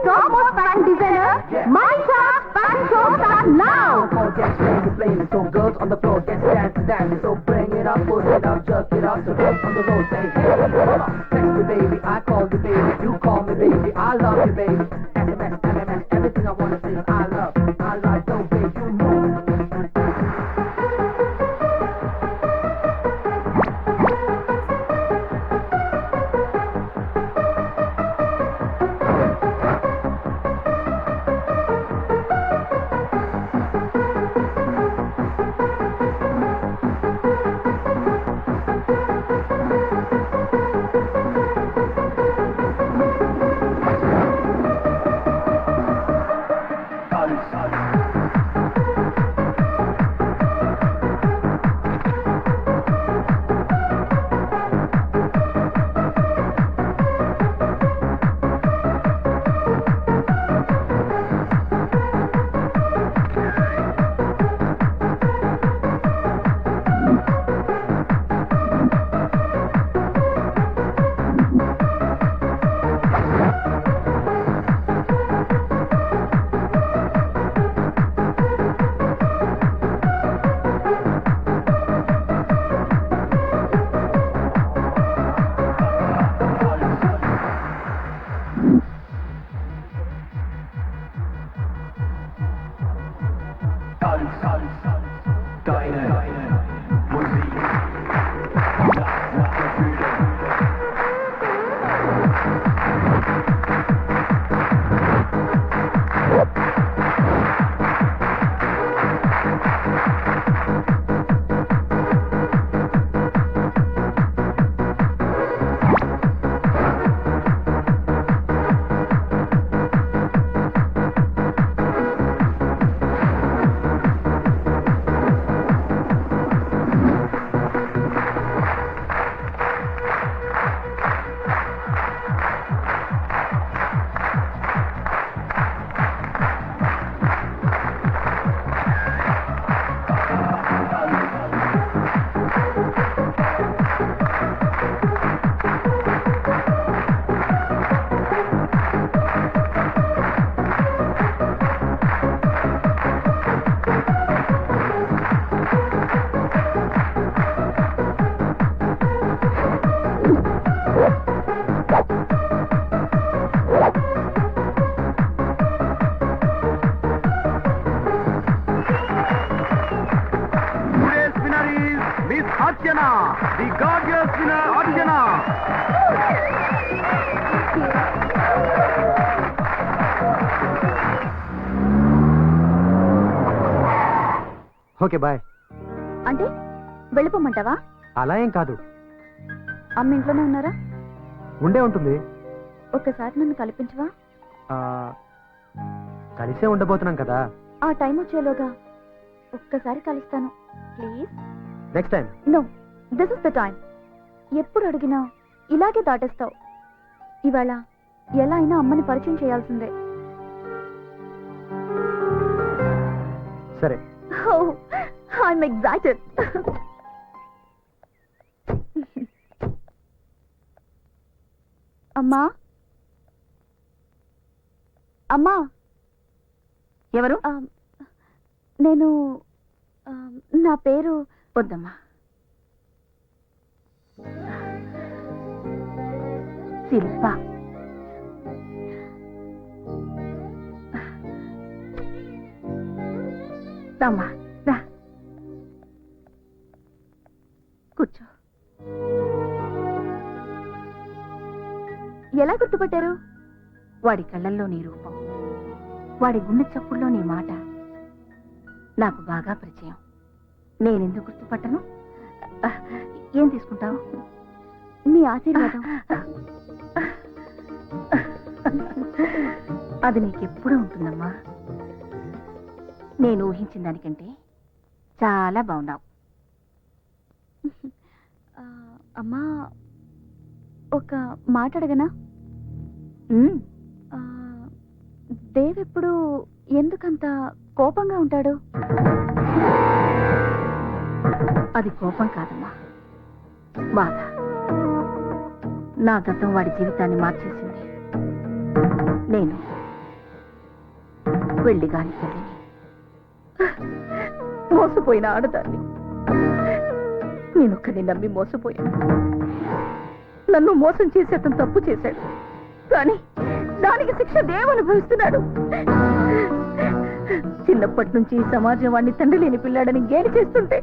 topmost fashion designer, Manisha Fashion Show starts now. Playing so girls on the floor, get dance, so bring it up, put it up, jerk it up, so dance on the road, say hey, text me baby, I call you baby, you call me baby, I love you baby, SMS, MMS, everything I wanna say is I love, so baby, you move. The gorgeous winner, Archana. Okay bye. అంటే వెళ్ళిపోమంటావా? అలా ఏం కాదు. అమ్మ ఇంట్లోనే ఉన్నారా? ఉండే ఉంటుంది. ఒక్కసారి నన్ను కల్పించవా? కలిసే ఉండబోతున్నాం కదా. ఆ టైం వచ్చేలోగా ఒక్కసారి కలుస్తాను please. Next time. No, this is the time. ఎప్పుడు అడిగినా ఇలాగే దాటేస్తావు. ఇవాళ ఎలా అయినా అమ్మని పరిచయం చేయాల్సిందే. సరే. Oh, I'm excited. అమ్మా, అమ్మా. ఎవరు? నేను నా పేరు వద్దమ్మా. శిల్ప. రమ్మా, రా కూర్చో. ఎలా గుర్తుపట్టారు? వాడి కళ్ళల్లో నీ రూపం, వాడి గుండె చప్పుల్లో నీ మాట నాకు బాగా పరిచయం. నేనెందుకు గుర్తుపట్టను? ఏం తీసుకుంటావు? మీ ఆశీర్వాదం. అది నీకెప్పుడూ ఉంటుందమ్మా. నేను ఊహించిన దానికంటే చాలా బాగున్నావు. అమ్మా, ఒక మాట అడగనా? దేవ్ ఎప్పుడు ఎందుకంత కోపంగా ఉంటాడు? అది కోపం కాదమ్మా, బాధ. నా గతం వాడి జీవితాన్ని మార్చేసింది. నేను వెళ్ళి గాని తల్లిని. మోసపోయిన ఆడదాన్ని నేనొక్కని నమ్మి మోసపోయాను. నన్ను మోసం చేసి అతను తప్పు చేశాడు, కానీ దానికి శిక్ష దేవుడు అనుభవిస్తున్నాడు. చిన్నప్పటి నుంచి ఈ సమాజం వాడిని తండ్రి లేని పిల్లాడని గేలి చేస్తుంటే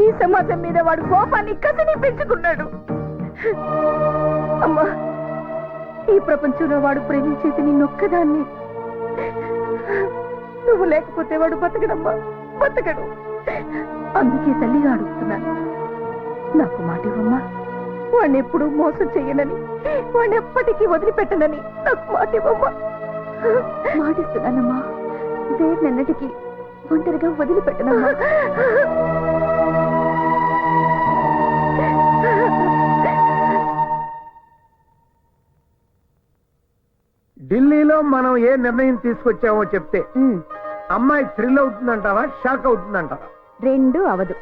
ఈ సమాజం మీద వాడు కోపాన్ని కసిని పెంచుకున్నాడు. అమ్మా, ఈ ప్రపంచంలో వాడు ప్రేమించేది నిన్నొక్కదాన్ని. నువ్వు లేకపోతే వాడు బతకడమ్మా, బతకడు. అందుకే తల్లిగా అడుగుతున్నాను, నాకు మాట ఇవ్వమ్మా. వాడిని ఎప్పుడూ మోసం చెయ్యనని, వాడిని ఎప్పటికీ వదిలిపెట్టనని నాకు మాట ఇవ్వమ్మా. మాటిస్తున్నానమ్మా, దేవునెన్నటికీ ఒంటరిగా వదిలిపెట్టనమ్మా. ఢిల్లీలో మనం ఏ నిర్ణయం తీసుకొచ్చామో చెప్తే అమ్మాయి థ్రిల్ అవుతుందంటావా, షాక్ అవుతుందంటావా? రెండు అవదు,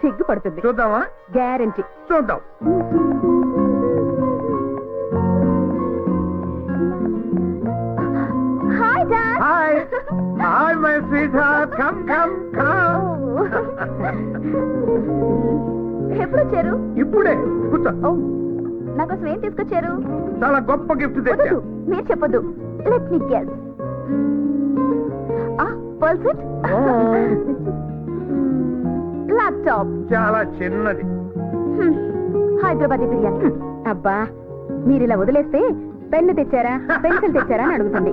సిగ్గుపడుతుంది. చూద్దామా? గ్యారంటీ. చూద్దాం. Hi dad. Hi hi my sweet heart, come come come. ఎప్పుడు వచ్చారు? ఇప్పుడే కూర్చో. నాకోసం ఏం తీసుకొచ్చారు? చాలా గొప్ప గిఫ్ట్ తెచ్చా. వద్దు, మీరు చెప్పొద్దు. Let me guess. Pearl set, laptop. చాలా చిన్నది. హైదరాబాదీ బిర్యానీ. అబ్బా, మీరు ఇలా వదిలేస్తే పెన్ను తెచ్చారా, పెన్సిల్ తెచ్చారా అని అడుగుతుంది.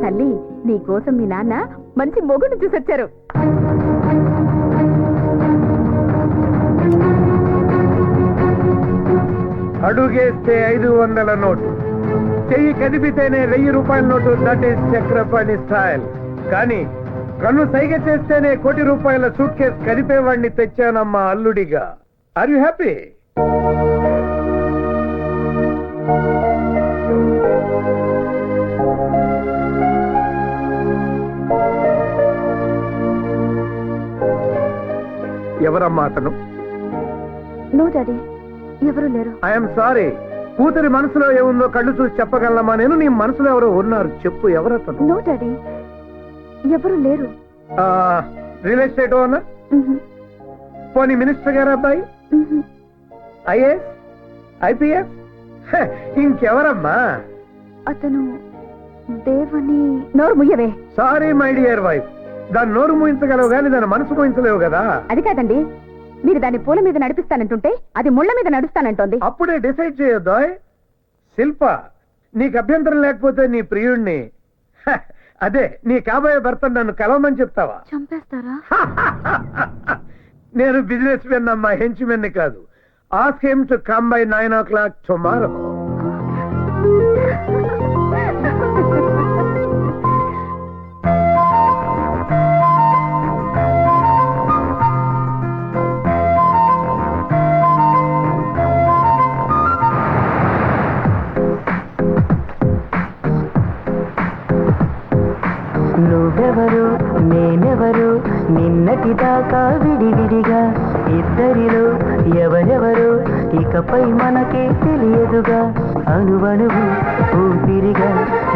తల్లి, నీ కోసం మీ నాన్న మంచి మొగుడు చూసొచ్చారు. అడుగేస్తే 500 నోటు, చెయ్యి కదిపితేనే 1000 రూపాయల note. That is Chakrapani style. కానీ కన్ను సైగ చేస్తేనే 1 కోటి రూపాయల సూట్ కేసు కదిపేవాడిని తెచ్చానమ్మా అల్లుడిగా. Are you happy? ఎవరమ్మా అతను? నో డాడీ, ఎవరు లేరు. I'm sorry. కూతురి మనసులో ఏముందో కళ్ళు చూసి చెప్పగలమా నేను? నీ మనసులో ఎవరో ఉన్నారు, చెప్పు. ఎవరతను? నో డాడీ, ఎవరు లేరు. Real estate owner? పోనీ మినిస్టర్ గారు అబ్బాయి? IAS, IPS? ఇంకెవరమ్మా? అతను దేవని. నోరు ముయ్యవే. సారీ మై డియర్ వైఫ్, దాని నోరు మూయించగలవు గాని దాని మనసు మూయించలేవు కదా. అది కాదండి, మీరు దాన్ని పూల మీద నడిపిస్తానంటుంటే అది ముళ్ళ మీద నడుస్తానంటోంది. అప్పుడే డిసైడ్ చేయొద్దా? శిల్ప, నీకు అభ్యంతరం లేకపోతే నీ ప్రియుణ్ణి, అదే నీ కాబోయే భర్త నన్ను కలవమని చెప్తావా? చంపేస్తారా? నేను బిజినెస్ మెన్ అమ్మా, హెంచ్ మెన్ కాదు. Ask him to come by 9 o'clock tomorrow. నువ్వెవరు నేనెవరు నిన్నటి దాకా విడివిడిగా ఇద్దరిలో ఎవరెవరు ఇకపై మనకే తెలియదుగా అణువణువు ఊపిరిగా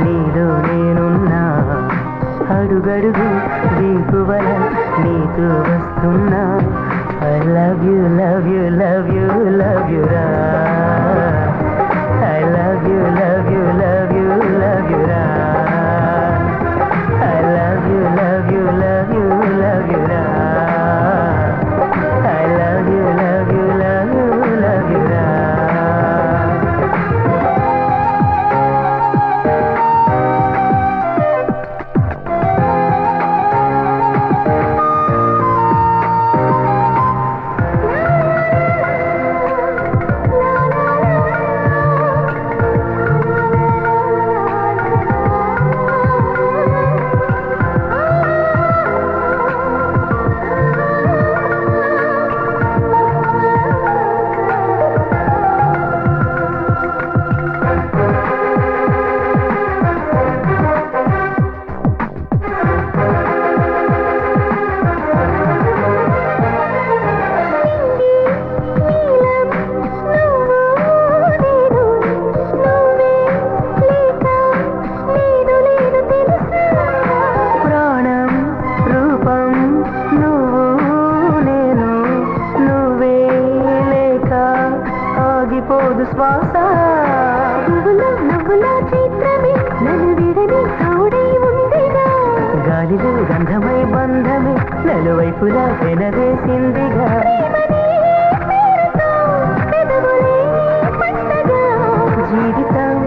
నీలో నేనున్నా అడుగడుగు దీపువల నీతో వస్తున్నా I love you love you love you love you రా I love you love you love you love you రా I love you, love you, love you, love you, ra. I love you, love you, love you, love you, ra. La శ్వాస నవ్వుల చిత్రమే నన్ను విడని తోడై ఉందిగా గాలిలో గంధమై బంధమే నలువైపులా వెనవేసిందిగా జీవితం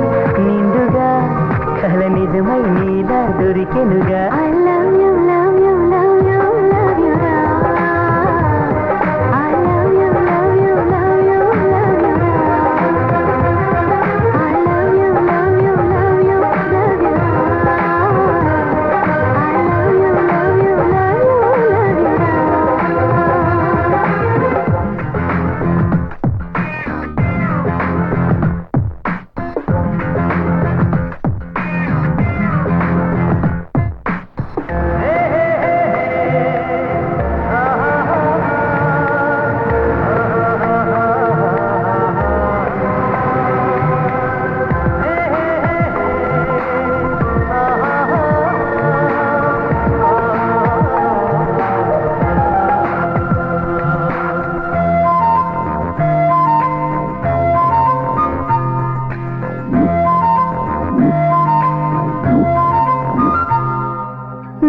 నిండుగా కల నిజమై నీలా దొరికెనుగా I love you, love you, love you, love you, ra. I love you, love you, love you, love you, ra. I love you, love you, love you, love you, ra. I love you, love you, love you, love you, ra.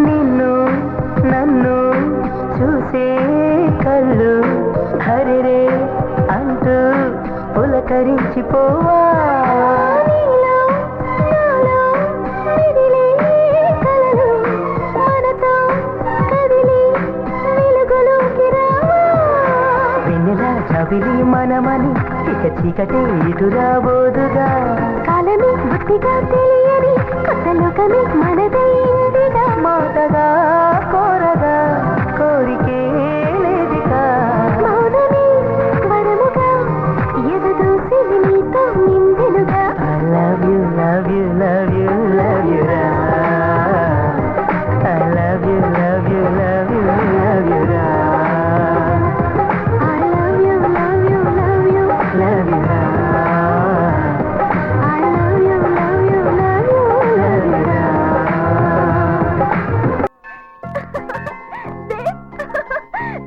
నిన్ను నన్ను చూసే కళ్ళు హరిరే అంటూ పులకరించిపోవా నీలో నాలో మిదిలే కలలు మనతో కదిలి వెలుగులోకి రావా వెన్నెల చవిలి మనమని ఇక చీకటి ఇటు రాబోదుగా కాలమే బుద్ధిగా తెలియని కొత్త లోకమే మనదైందిగా మాటగా కోరగా కోరికే లేదిగా మౌనమే వరముగా ఎదదూసి నీతో నిందెనుగా I love you, love you, love you, love you, ra. I love you, love you, love you, love you, ra. I love you, love you, love you, Love you, ra. I love you, love you, love you, love you, ra.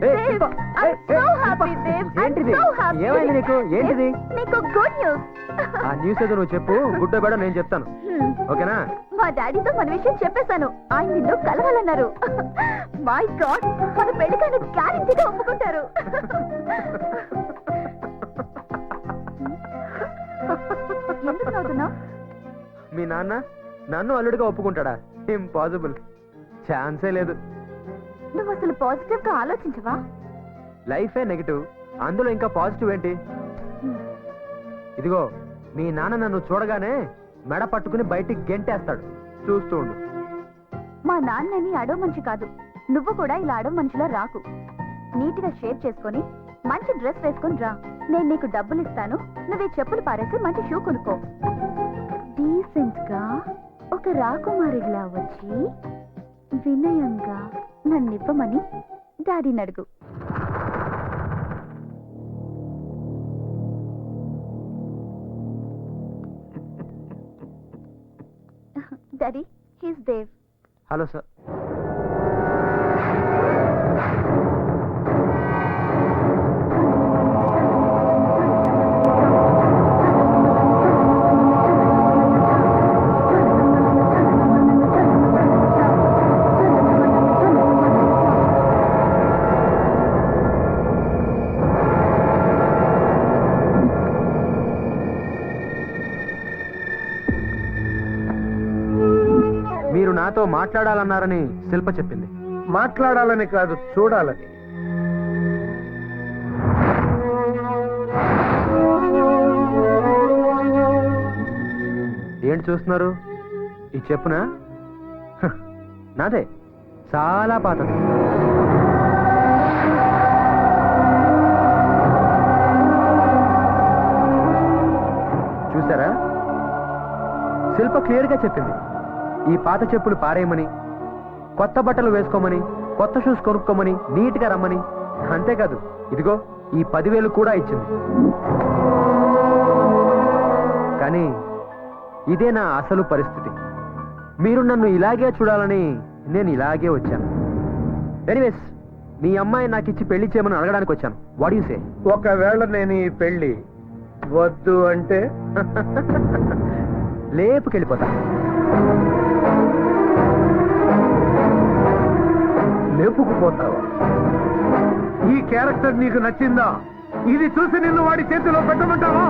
Dev, I'm so happy, Dev. I'm ఏంటిది so happy. ఏమైంది నీకు ఏంటిది నీకు good news. ఆ news ఏదో నువ్వు చెప్పు గుడ్డో బేడో నేను చెప్తాను ఓకేనా మా డాడీతో మన విషయం చెప్పేశాను. ఆయన నిన్ను కలవాలన్నారు. మై గాడ్, మన పెళ్లికైనా గ్యారెంటీగా ఒప్పుకుంటారు. ఎందుకు నవ్వుతున్నావు? మీ నాన్న నన్ను అల్లుడిగా ఒప్పుకుంటాడా ఇంపాసిబుల్ ఛాన్సే లేదు నువ్వు అసలు పాజిటివ్ గా ఆలోచించవా? లైఫే నెగిటివ్ అందులో ఇంకా పాజిటివ్ ఏంటి ఇదిగో మీ నాన్న నన్ను చూడగానే మెడ పట్టుకుని బయటికి గెంటేస్తాడు చూస్తూ ఉండు మా నాన్నని అడవ మనిషి కాదు. నువ్వు కూడా ఇలా అడవ మనిషిలో రాకు. నీట్ గా షేప్ చేసుకొని మంచి డ్రెస్ వేసుకొని రా. నేను నీకు డబ్బులు ఇస్తాను. నువ్వు ఈ చెప్పులు పారేసి మంచి షూ కొనుక్కో. డీసెంట్ గా ఒక రాకుమారిలా వచ్చి వినయంగా నన్నివ్వమని డాడీని అడుగు. Daddy, he's Dev. Hello sir మీరు నాతో మాట్లాడాలన్నారని శిల్ప చెప్పింది మాట్లాడాలని కాదు, చూడాలని. ఏంటి చూస్తున్నారు ఈ చెప్పునా హ, నాదే చాలా పాతది చూసారా శిల్ప క్లియర్ గా చెప్పింది ఈ పాత చెప్పులు పారేయమని కొత్త బట్టలు వేసుకోమని కొత్త షూస్ కొనుక్కోమని నీట్ గా రమ్మని అంతేకాదు ఇదిగో ఈ 10,000 కూడా ఇచ్చింది కానీ ఇదే నా అసలు పరిస్థితి మీరు నన్ను ఇలాగే చూడాలని నేను ఇలాగే వచ్చాను ఎనీవేస్ మీ అమ్మాయి నాకు ఇచ్చి పెళ్లి చేయమని అడగడానికి వచ్చాను వాట్ యు సే ఒకవేళ నేను ఈ పెళ్లి వద్దు అంటే లేపుకెళ్ళిపోతా. లేపుకుపోతావా? ఈ క్యారెక్టర్ నీకు నచ్చిందా? ఇది చూసి నిన్ను వాడి చేతిలో పెట్టమంటావా?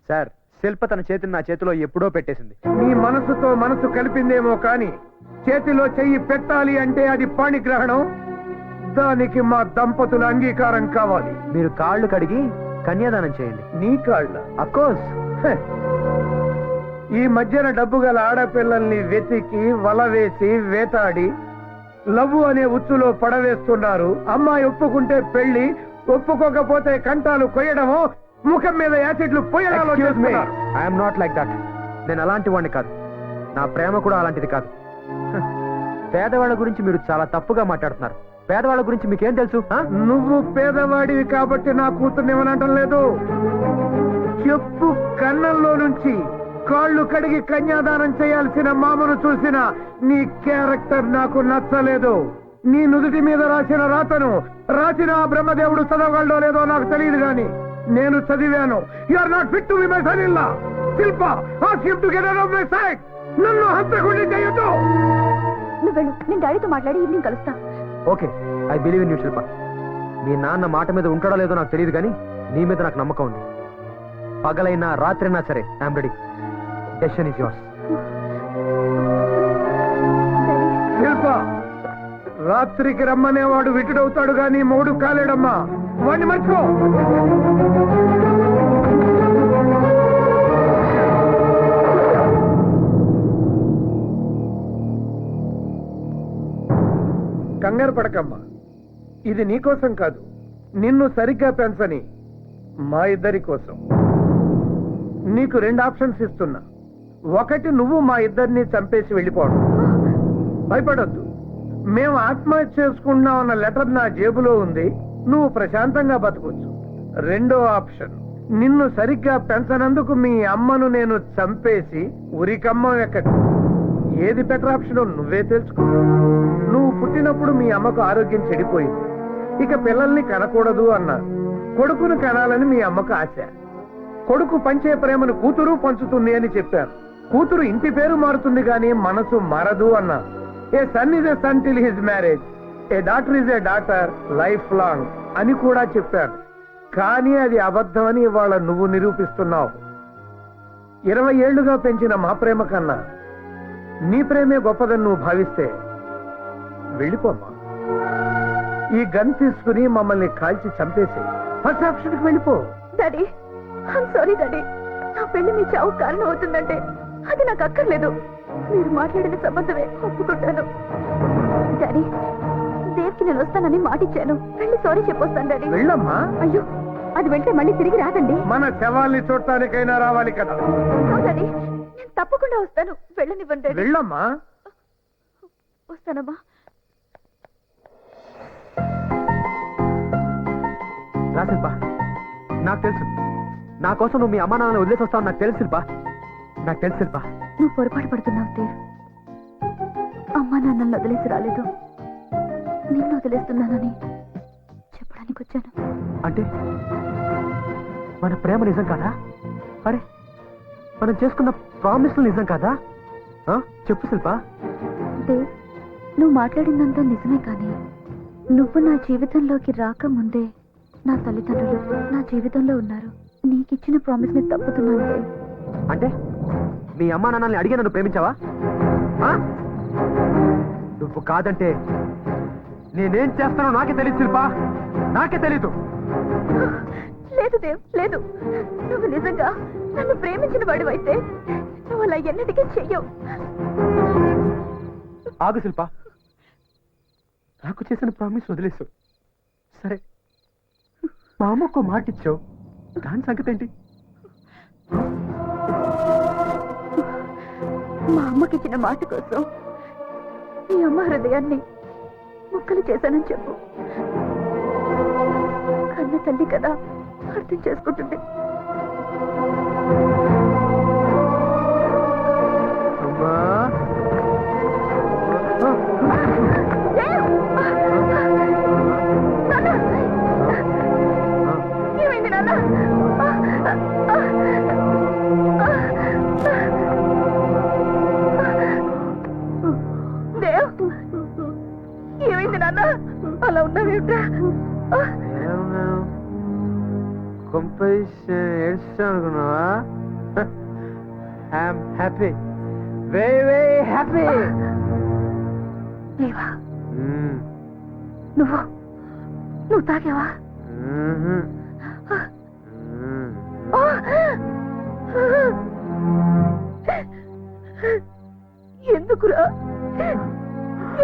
సార్, శిల్ప తన చేతిని నా చేతిలో ఎప్పుడో పెట్టేసింది. నీ మనసుతో మనసు కలిపిందేమో కాని చేతిలో చెయ్యి పెట్టాలి అంటే అది పాణిగ్రహణం. దానికి మా దంపతుల అంగీకారం కావాలి. మీరు కాళ్ళు కడిగి కన్యాదానం చేయండి. నీ కాళ్ళ? అఫ్కోర్స్. ఈ మధ్యన డబ్బు గల ఆడపిల్లల్ని వెతికి వల వేసి వేటాడి లవ్వు అనే ఉచ్చులో పడవేస్తున్నారు. అమ్మాయి ఒప్పుకుంటే పెళ్లి, ఒప్పుకోకపోతే కంటాలు కొయ్యడమో, ముఖం మీద యాసిడ్లు పోయడాలో చేస్తున్నారు. I'm not like that. నేను అలాంటి వాడిని కాదు. నా ప్రేమ కూడా అలాంటిది కాదు. పేదవాళ్ళ గురించి మీరు చాలా తప్పుగా మాట్లాడుతున్నారు. పేదవాళ్ళ గురించి మీకేం తెలుసు? నువ్వు పేదవాడివి కాబట్టి నా కూతుర్ని ఏమనటం లేదు. చెప్పు కన్నంలో నుంచి కాళ్ళు కడిగి కన్యాదానం చేయాల్సిన మామను చూసిన నీ క్యారెక్టర్ నాకు నచ్చలేదు. నీ నుదుటి మీద రాసిన రాతను రాసిన ఆ బ్రహ్మదేవుడు చదవగలడో లేదో నాకు తెలియదు గాని నేను చదివాను. You are not fit to be my son in law. Shilpa, ask him to get out of my sight. నన్ను హంతకుడిని చేయొద్దు. నువ్వు వెళ్ళు, నేను డాడీతో మాట్లాడి ఈవినింగ్ కలుస్తా. Okay, I believe in you Shilpa. మీ నాన్న మాట మీద ఉంటాడో లేదో నాకు తెలియదు కానీ నీ మీద నాకు నమ్మకం ఉంది. పగలైనా రాత్రైనా సరే I'm ready. Decision is yours. Shilpa, రాత్రికి రమ్మనేవాడు విటుడవుతాడు గాని మూడు కాలేడమ్మా. వాడిని మర్చిపో. కంగారు పడకమ్మా. ఇది నీకోసం కాదు, నిన్ను సరిగ్గా పెంచని మా ఇద్దరి కోసం. నీకు 2 ఆప్షన్స్ ఇస్తున్నా. ఒకటి, నువ్వు మా ఇద్దరిని చంపేసి వెళ్ళిపోవడం. భయపడొద్దు, మేము ఆత్మహత్య చేసుకుంటున్నాం అన్న లెటర్ నా జేబులో ఉంది. నువ్వు ప్రశాంతంగా బతకొచ్చు. రెండో ఆప్షన్, నిన్ను సరిగ్గా పెంచనందుకు మీ అమ్మను నేను చంపేసి ఉరికమ్మ ఎక్కడి. ఏది బెటర్ ఆప్షనో నువ్వే తెలుసుకో. నువ్వు పుట్టినప్పుడు మీ అమ్మకు ఆరోగ్యం చెడిపోయింది. ఇక పిల్లల్ని కనకూడదు అన్నారు. కొడుకును కనాలని మీ అమ్మకు ఆశ. కొడుకు పంచే ప్రేమను కూతురు పంచుతుంది అని చెప్పారు. కూతురు ఇంటి పేరు మారుతుంది గాని మనసు మారదు అన్నారు. A son is a son till his marriage, a daughter is a daughter life long అని కూడా చెప్పారు. కానీ అది అబద్ధమని ఇవాళ నువ్వు నిరూపిస్తున్నావు. 20 ఏళ్లుగా పెంచిన మా ప్రేమ కన్నా నీ ప్రేమే గొప్పదని నువ్వు భావిస్తే వెళ్ళిపోమ్మా. ఈ గన్ తీసుకుని మమ్మల్ని కాల్చి చంపేసి ఫస్ట్ ఆప్షన్కి వెళ్ళిపో. Daddy, I'm sorry daddy. నా పెళ్లి మీ చావు కారణం అవుతుందంటే అది నాకు అక్కర్లేదు. మీరు మాట్లాడిన సంబంధమే ఒప్పుకుంటాను. డాడీ, దేవ్కి నేను వస్తానని మాటిచ్చాను. వెళ్ళి సారీ చెప్పొస్తాను డాడీ. వెళ్ళమ్మా. అయ్యో, అది వెళ్తే మళ్ళీ తిరిగి రాదండి. మన శవాల్ని చూడటానికైనా రావాలి కదా. డాడీ, నేను తప్పకుండా వస్తాను. వెళ్ళనివ్వండి డాడీ. వెళ్ళమ్మా. వస్తానమ్మా. రా శిల్ప, నాకు తెలుసు నా కోసం నువ్వు మీ అమ్మా నాన్నని వదిలేసి వస్తావు. నాకు తెలుసు శిల్ప, నాకు తెలుసు శిల్ప. నువ్వు పొరపాటు పడుతున్నావు దేవ్. అమ్మా నాన్నల్ని వదిలేసి రాలేదు, నిన్ను వదిలేస్తున్నానని చెప్పడానికి వచ్చాను. అంటే మన ప్రేమ నిజం కాదా? అరే, మనం చేసుకున్న ప్రామిస్లు నిజం కాదా? చెప్పు శిల్ప. దేవ్, నువ్వు మాట్లాడిందంతా నిజమే, కానీ నువ్వు నా జీవితంలోకి రాకముందే నా తల్లిదండ్రులు నా జీవితంలో ఉన్నారు. నీకిచ్చిన ప్రామిస్ ని తప్పుతున్నాను దేవ్. అంటే మీ అమ్మా నాన్నల్ని అడిగే నన్ను ప్రేమించావా? నువ్వు కాదంటే నేనేం చేస్తానో నాకే తెలియదు శిల్ప, నాకే తెలీదు. లేదు దేవ్, లేదు. నువ్వు నిజంగా నన్ను ప్రేమించిన వాడివైతే నువ్వు అలా ఎన్నటికీ చెయ్యవు. ఆగు శిల్ప, నాకు చేసిన ప్రామిస్ వదిలేసు. సరే, మా అమ్మకు మాట ఇచ్చావు, దాని సంగతి ఏంటి? మా అమ్మకిచ్చిన మాట కోసం మీ అమ్మ హృదయాన్ని ముక్కలు చేశానని చెప్పు. కన్న తల్లి కదా, అర్థం చేసుకుంటుంది. అమ్మా, దేవ్! నాన్న! అలా ఉన్నావేమిట్రా ఎలా ఉన్నాను కొంపేసి ఏడుస్తాను అనుకున్నావా I'm happy very very happy లేవా నువ్వు నువ్వు తాగావా ఎందుకురా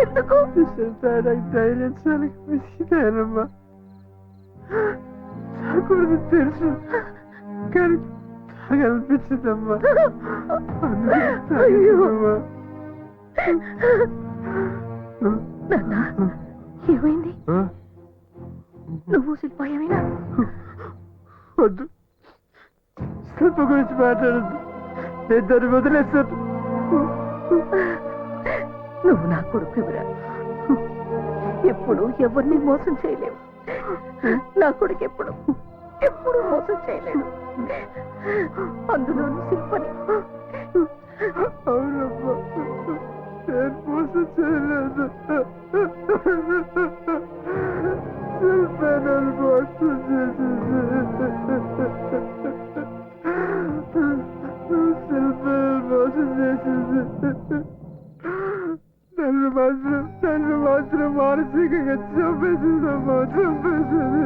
ఎందుకు ధైర్యంమ్మా తాగకూడదు తెలుసు కానీ తాగనిపించిందమ్మా నాన్న ఏమైంది నువ్వు శిల్పాయమేనా వద్దు శిల్ప గురించి మాట్లాడద్దు నేను దాన్ని వదిలేస్తాను నువ్వు నా కొడుకురా ఎప్పుడు ఎవరిని మోసం చేయలేవు నా కొడుకు ఎప్పుడు మోసం చేయలేడు అందులో శిల్పని అవునమ్మా నేను మోసం చేయలేదు శిల్పే నన్ను మోసం చేసింది శిల్పే మోసం చేసింది నన్ను మాత్రం మానసికంగా చంపేసిందమ్మా చంపేసింది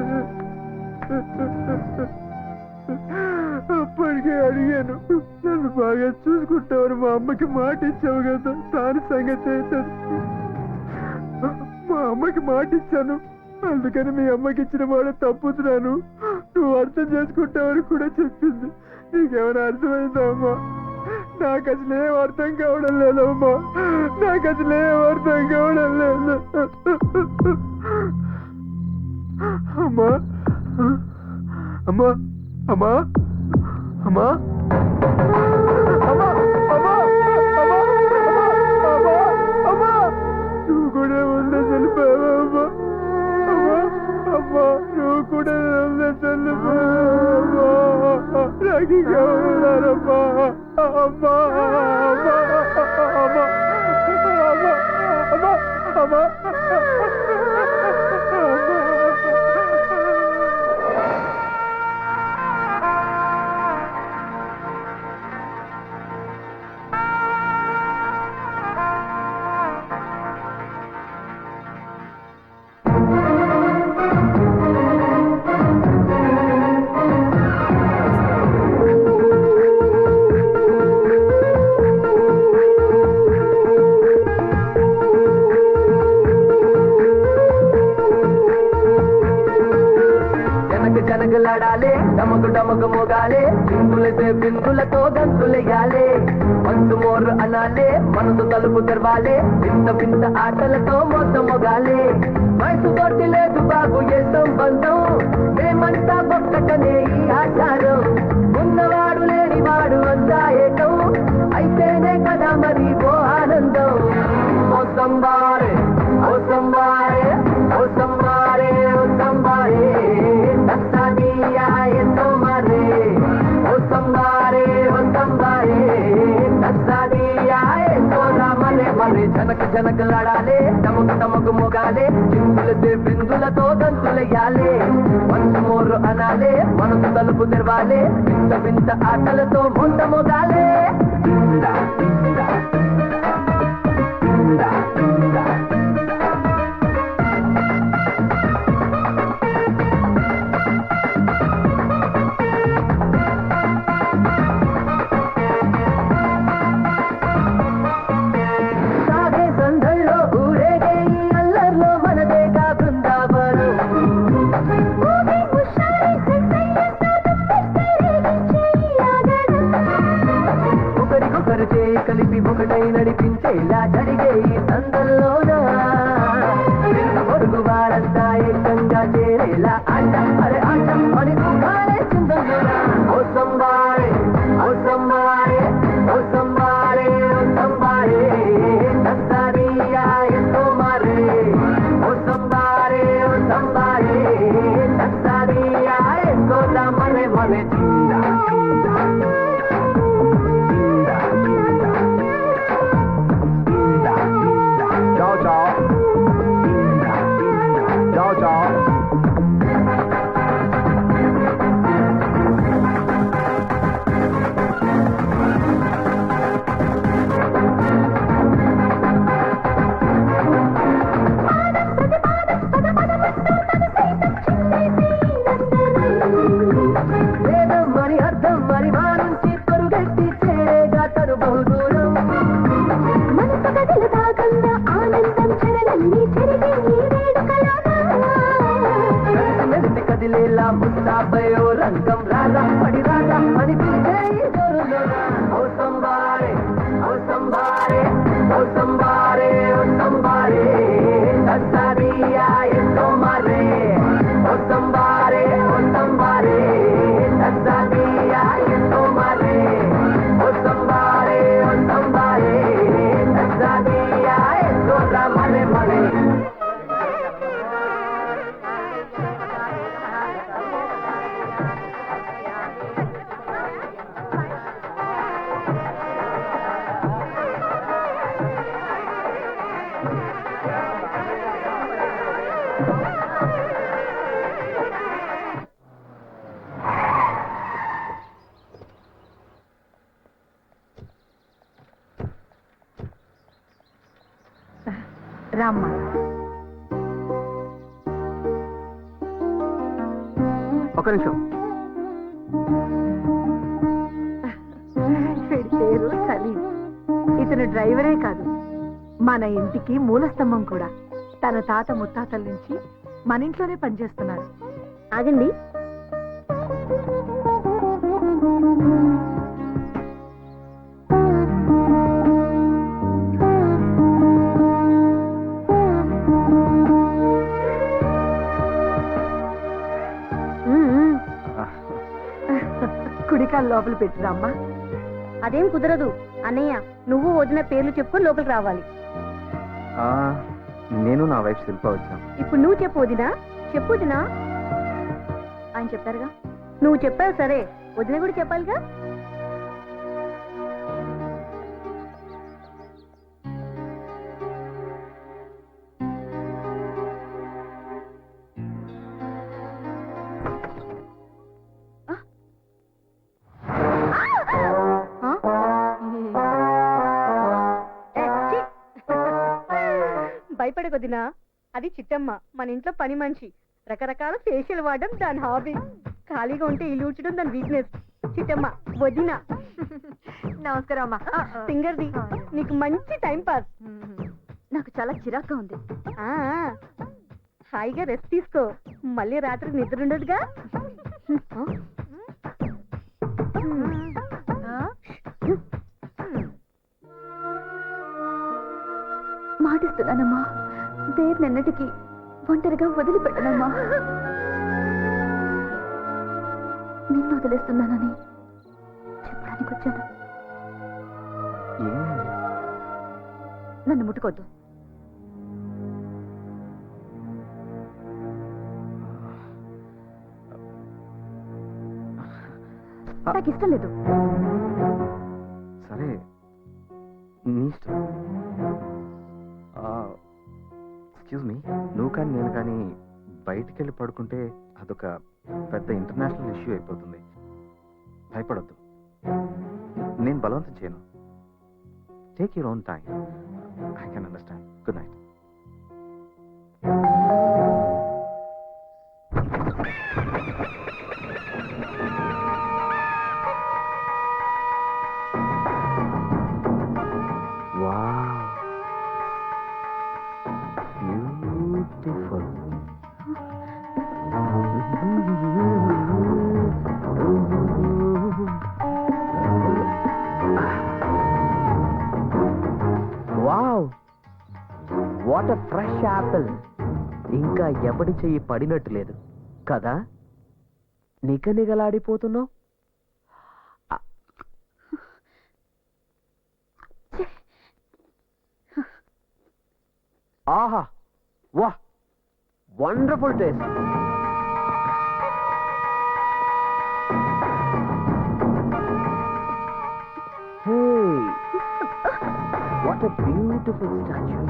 అప్పటికే అడిగాను నన్ను బాగా చూసుకుంటావని మా అమ్మకి మాట ఇచ్చావు కదా దాని సంగతి ఏంటది మా అమ్మకి మాట ఇచ్చాను అందుకని మీ అమ్మకి ఇచ్చిన మాట తప్పుతున్నాను నువ్వు అర్థం చేసుకుంటావని కూడా చెప్పింది నీకేమైనా అర్థమైందా అమ్మా నాకు అసలు ఏం అర్థం కావడం లేదమ్మా నాకు అసలు ఏం అర్థం కావడం లేదు అమ్మా అమ్మా అమ్మా అమ్మా అమ్మా అమ్మా అమ్మా అమ్మా అమ్మా నువ్వు కూడా ఉందా చనిపోయావా అమ్మా అమ్మా అమ్మా నువ్వు కూడా ఉందా చనిపోయావా నాకు ఇంకా ఉన్నారమ్మా అమ్మా అమ్మా అమ్మా అమ్మా అమ్మా జనగలాడాలే డమకు డమకు మోగాలే బిందులతో బిందులతో గంతులెయ్యాలే మంచు మోరు అనాలే మనసు తలుపు తెరవాలే వింత వింత ఆటలతో మొత్తం మొగాలే వయసు తోటి లేదు బాబు ఏ సంబంధం మేమంతా ఒక్కటనే ఈ ఆచారం ఉన్నవాడు లేనివాడు అంతా ఏకం అయితేనే కదా మరి ఓ ఆనందం ఓ సంబారే ఓ సంబారే ఓ సంబారే ఓ సంబారే తస్సాదియా ఎంతో మరే ఓ సంబారే తస్సాదియా ఎంతో మరే మరే జనక జనకలాడాలే తమకు తమకు మొగాలే చిందులతో బిందులతో గంతులెయ్యాలే మంచు మోరు అనాలే మనసు తలుపు తెరవాలే వింత వింత ఆటలతో మొంత మొగాలే ఇందా ఇందా ఇందా ఇందా కలిపి ఒకటై నడిపించేలా జరిగే ఈ సందల్లోనా పొరుగు వారంతా ఏకంగా చేరేలా ఆట అరే ఆట అని ఊగాలే చిందల్లోనా ఓ సంబారే ఓ సంబారే ఓ సంబారే ఓ సంబారే తస్సాదియా ఎంతో మారే ఓ సంబారే తస్సాదియా ఎంతో మనే మనే చిందా చిందా రాజా. వేదం మరి అర్థం మరి మా నుంచి పరుగెత్తి చేరేగా తను బహుదూరం మనసు గదిలు దాగంగా ఆనందం చెరలన్నీ చెరిగి ఈ వేడుకలాగా కలిసి మెలిసి కదిలేలా ముస్తాబయో రంగం రాగా పడి రాగా అని పిలిచే ఈ జోరులోనా ఓ సంబారే ఓ సంబారే ఓ సంబారే ఓ సంబారే తస్సాదియా ఎంతో మారే ఓ సంబారే ఓ సంబారే తస్సాదియా ఎంతో మారే ఓ సంబారే తస్సాదియా ఎంతో మరే మరే రామ్మా. ఒక నిమిషం. వీడి పేరు సలీం. ఇతను డ్రైవరే కాదు, మన ఇంటికి మూలస్తంభం కూడా. తన తాత ముత్తాతల నుంచి మన ఇంట్లోనే పనిచేస్తున్నాడు. ఆగండి. కుడికాలు లోపల పెట్టిరామ్మా. అదేం కుదరదు అన్నయ్య, నువ్వు వదిన పేర్లు చెప్పుకొని లోపలికి రావాలి. నేను నా వైఫ్ శిల్ప వచ్చాం. ఇప్పుడు నువ్వు చెప్పు వదినా. చెప్పు వదినా. ఆయన చెప్పారుగా. నువ్వు చెప్పావు సరే, వదిన కూడా చెప్పాలిగా. భయపడకొద్దినా, అది చిట్టమ్మ, మన ఇంట్లో పని మనిషి. రకరకాల ఫేషియల్ వాడడం దాని హాబీ. ఖాళీగా ఉంటే ఇల్లు ఊడ్చడం దాని వీక్నెస్. చిట్టమ్మ వదిన. నమస్కారం అమ్మా. సింగర్ది, నీకు మంచి టైం పాస్. నాకు చాలా చిరాగ్గా ఉంది. హాయిగా రెస్ట్ తీసుకో, మళ్ళీ రాత్రి నిద్ర ఉండదుగా. మాటిస్తున్నానమ్మా, దేన్నెన్నటికి ఒంటరిగా వదిలిపెట్టనమ్మా. నిన్ను వదిలేస్తున్నానని చెప్పడానికి వచ్చాను. నన్ను ముట్టుకోద్దు. నాకు ఇష్టం లేదు. సరే, నీ ఇష్టం. ఎక్స్క్యూజ్ మీ, నువ్వు కానీ నేను కానీ బయటికి వెళ్ళి పడుకుంటే అదొక పెద్ద ఇంటర్నేషనల్ ఇష్యూ అయిపోతుంది. భయపడద్దు, నేను బలవంతం చేయను. Take your own time. I can understand. Good night. What a fresh apple. ఇంకా ఎవడి చెయ్యి పడినట్టు లేదు కదా. నిగనిగలాడిపోతున్నావు. ఆహా, వా, wonderful taste. What a beautiful statue.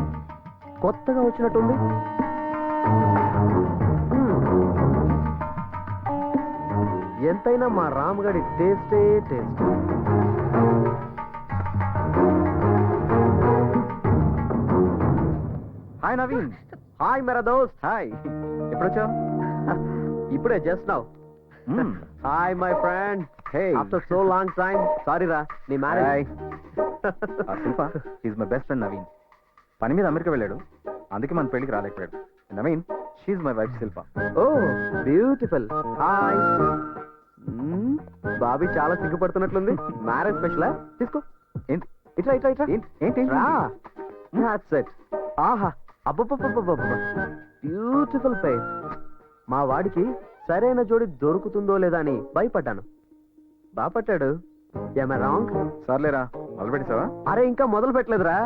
కొత్తగా వచ్చినట్టుంది. ఎంతైనా మా రామగడి టేస్టే టేస్ట్. హాయ్ నవీన్. హాయ్ మేరా దోస్త్. హాయ్. ఎప్పుడు వచ్చావు? ఇప్పుడే just now. Hi my friend. Hey, after so long time. Sorry రా, నీ marriage. Shilpa is my best friend Naveen. పని మీద అమెరికా వెళ్ళాడు, అందుకే మన పెళ్లికి రాలేకపోయాడు. Naveen, she my wife Shilpa. Oh beautiful. Hi. బాబీ చాలా సిగ్గుపడుతున్నట్లుంది. మ్యారేజ్ స్పెషలా? తీసుకో. ఏంటి ఇట్లా ఇట్లా ఇట్లా. ఏంటి రా. That's it. ఆహా, అబ్బబ్బబ్బబ్బబ్బ, బ్యూటిఫుల్ పేర్. మా వాడికి సరైన జోడి దొరుకుతుందో లేదా అని భయపడ్డాను. బాపట్టాడు. ఏమై రాంగ్? సర్లేరా, మొదలు పెట్టేసావా? అరే ఇంకా మొదలు పెట్టలేదురా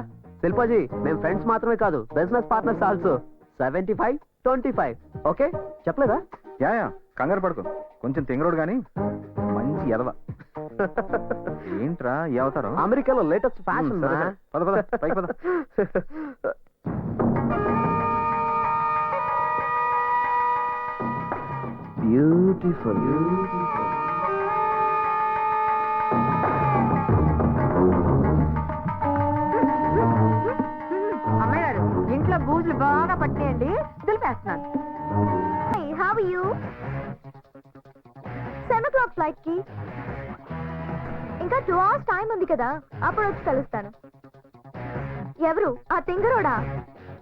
శిల్పాజీ. మేము ఫ్రెండ్స్ మాత్రమే కాదు, బిజినెస్ పార్ట్నర్స్ ఆల్సో. 75-25. ఓకే చెప్పలేదా? యా, కంగారు పడుకో. కొంచెం తెంగరోడు కానీ మంచి ఎదవ. ఏంట్రా ఈ అవతారం? అమెరికాలో లేటెస్ట్ ఫ్యాషన్. పద పద, పైకి పద. బ్యూటిఫుల్. అమ్మాయి గారు, ఇంట్లో బూజులు బాగా పట్టినాయండి, దులిపేస్తున్నాను. How are you? 7 o'clock flight కి ఇంకా 2 hours టైం ఉంది కదా, అప్పుడు వచ్చి కలుస్తాను. ఎవరు ఆ తింగరోడా?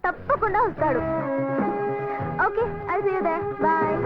తప్పకుండా వస్తాడు. Okay, I'll see you there. Bye.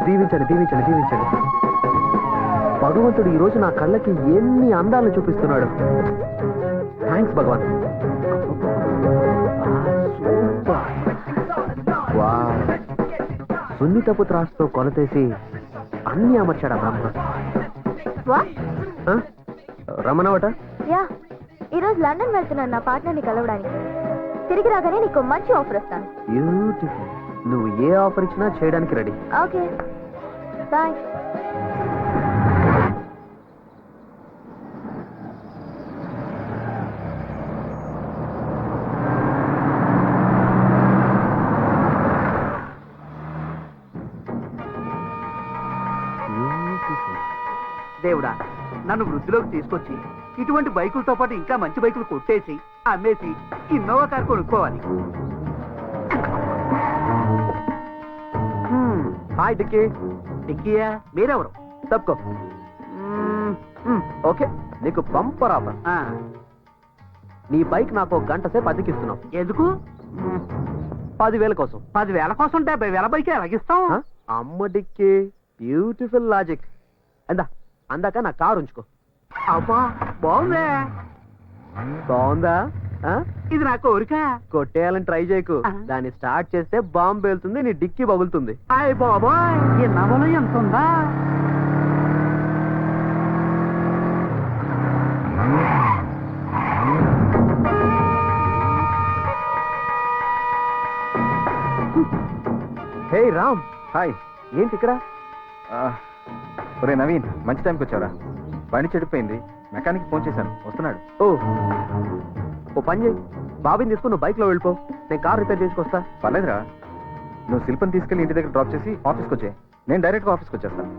దీవించండి, దీవించండి, దీవించండి. భగవంతుడు ఈ రోజు నా కళ్ళకి ఎన్ని అందాలను చూపిస్తున్నాడు. థ్యాంక్స్ భగవాన్. సున్నితపు త్రాసుతో కొలతేసి అన్ని అమర్చాడా బ్రహ్మ. What? రమణవట. యా, ఈరోజు లండన్ వెళ్తున్నాను నా పార్ట్నర్ని కలవడానికి. తిరిగి రాగానే నీకు మంచి ఆఫర్ ఇస్తాను. బ్యూటిఫుల్. నువ్వు ఏ ఆఫర్ ఇచ్చినా చేయడానికి రెడీ. Okay, bye. దేవుడా, నన్ను వృద్ధిలోకి తీసుకొచ్చి ఇటువంటి బైకులతో పాటు ఇంకా మంచి బైకులు కొట్టేసి అమ్మేసి ఇన్నోవా కారు కొనుక్కోవాలి. హాయ్ డిక్కీ. డిక్కీయా? మీరెవరు? తప్పుకో. ఓకే, నీకు బంపర్ ఆఫర్. నీ బైక్ నాకు 1 గంట సేపు అద్దెకిస్తున్నావు. ఎందుకు? 10,000 కోసం. 10,000 కోసం 70,000 బైక్ ఎలాగిస్తాం? అమ్మ డిక్కీ, బ్యూటిఫుల్ లాజిక్. అందాక నా కారు ఉంచుకో. అబ్బా, బాగుందే. బాగుందా? ఇది నా కోరిక. కొట్టేయాలని ట్రై చేయకు. దాన్ని స్టార్ట్ చేస్తే బాంబు వెళ్తుంది, నీ డిక్కీ పగులుతుంది. అయ్య బాబాయ్, ఈ నవలో ఎంత ఉందా? హే రామ్. హాయ్. ఏంటి ఇక్కడ? ఒరే నవీన్, మంచి టైంకి వచ్చావురా. బండి చెడిపోయింది, మెకానిక్ ఫోన్ చేశాను, వస్తున్నాడు. ఓ, ఓ పని చేయి, బాబీని తీసుకుని నువ్వు బైక్లో వెళ్ళిపో, నేను కార్ రిపేర్ చేసుకొస్తా. పర్లేదురా, నువ్వు శిల్పని తీసుకెళ్ళి ఇంటి దగ్గర డ్రాప్ చేసి ఆఫీస్కి వచ్చే, నేను డైరెక్ట్గా ఆఫీస్కి వచ్చేస్తాను.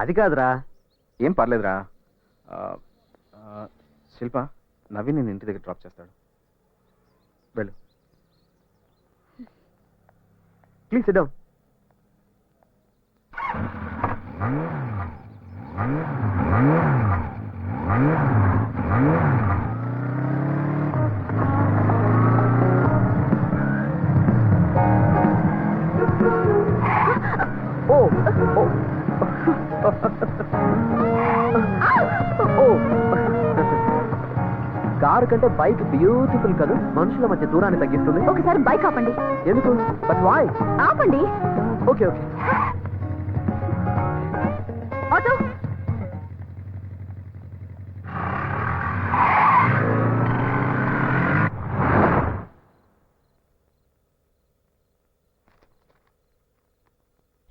అది కాదురా. ఏం పర్లేదురా. శిల్ప, నవీన్ నేను ఇంటి దగ్గర డ్రాప్ చేస్తాడు, వెళ్ళు. Please sit down. ఓ ఓ కారు కంటే బైక్ బ్యూటిఫుల్ కదా, మనుషుల మధ్య దూరాన్ని తగ్గిస్తుంది. ఒకసారి బైక్ ఆపండి. ఎందుకు? But why? ఆపండి. Okay okay. ఆటో.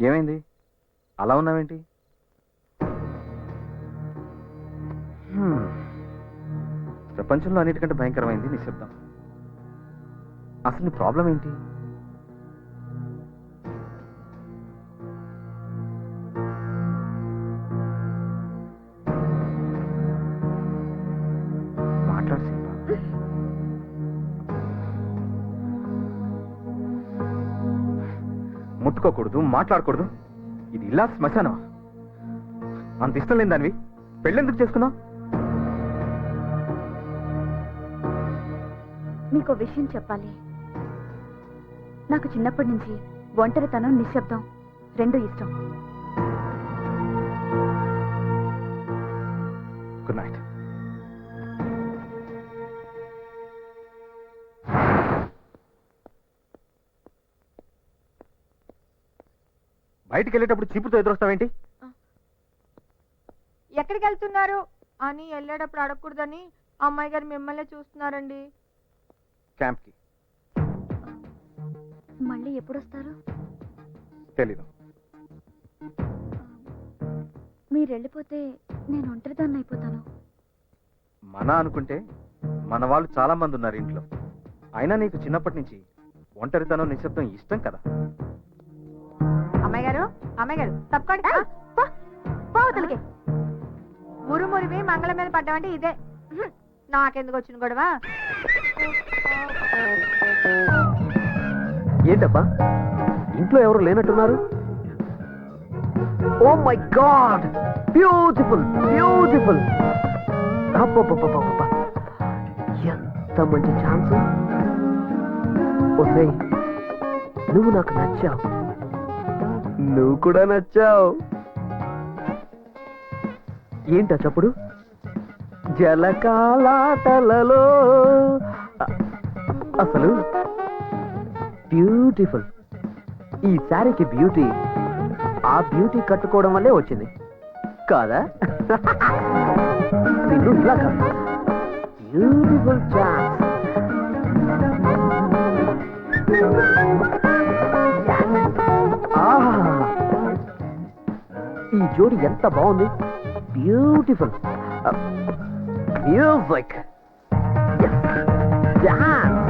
ఏమైంది, అలా ఉన్నావేంటి? ప్రపంచంలో అన్నిటికంటే భయంకరమైంది నిశ్శబ్దం. అసలు నీ ప్రాబ్లం ఏంటి? మాట్లాడు శిల్ప. ముట్టుకోకూడదు, మాట్లాడకూడదు. ఇది ఇలా శ్మశానమా? అంత ఇష్టం లేని దానివి పెళ్ళెందుకు చేసుకున్నావు? మీకు విషయం చెప్పాలి. నాకు చిన్నప్పటి నుంచి ఒంటరితనం, నిశ్శబ్దం రెండు ఇష్టం. Good night. బయటికి వెళ్ళేటప్పుడు చీపుతో ఎదురొస్తావేంటి? ఎక్కడికి వెళ్తున్నారు అని వెళ్ళేటప్పుడు అడగకూడదని అమ్మాయి గారు మిమ్మల్ని చూస్తున్నారండి. క్యాంప్కి. మళ్ళీ ఎప్పుడు వస్తారు? తెలీదు. మీరు వెళ్ళిపోతే నేను ఒంటరిదాన్ని అయిపోతాను. మన అనుకుంటే మన వాళ్ళు చాలా మంది ఉన్నారు ఇంట్లో. అయినా నీకు చిన్నప్పటి నుంచి ఒంటరితనం, నిశ్శబ్దం ఇష్టం కదా. అమ్మాయి గారు తప్పకండి. పోవతలకి మురుమురివి మంగళం మీద పడ్డామంటే ఇదే. నాకెందుకు వచ్చిన గొడవ? ఏంటబ్బా, ఇంట్లో ఎవరు లేనట్టున్నారు? Oh my God, beautiful beautiful. ఎంత మంచి ఛాన్స్. ఓసే, నువ్వు నాకు నచ్చావు, నువ్వు కూడా నచ్చావు. ఏంటా చప్పుడు? జలకాలాటలలో. అసలు బ్యూటిఫుల్. ఈ శారీకి బ్యూటీ ఆ బ్యూటీ కట్టుకోవడం వల్లే వచ్చింది కాదా? నిన్ను ఇలా కాదు, బ్యూటిఫుల్ ఛాన్స్. ఈ జోడి ఎంత బాగుంది, బ్యూటిఫుల్. Music, dance.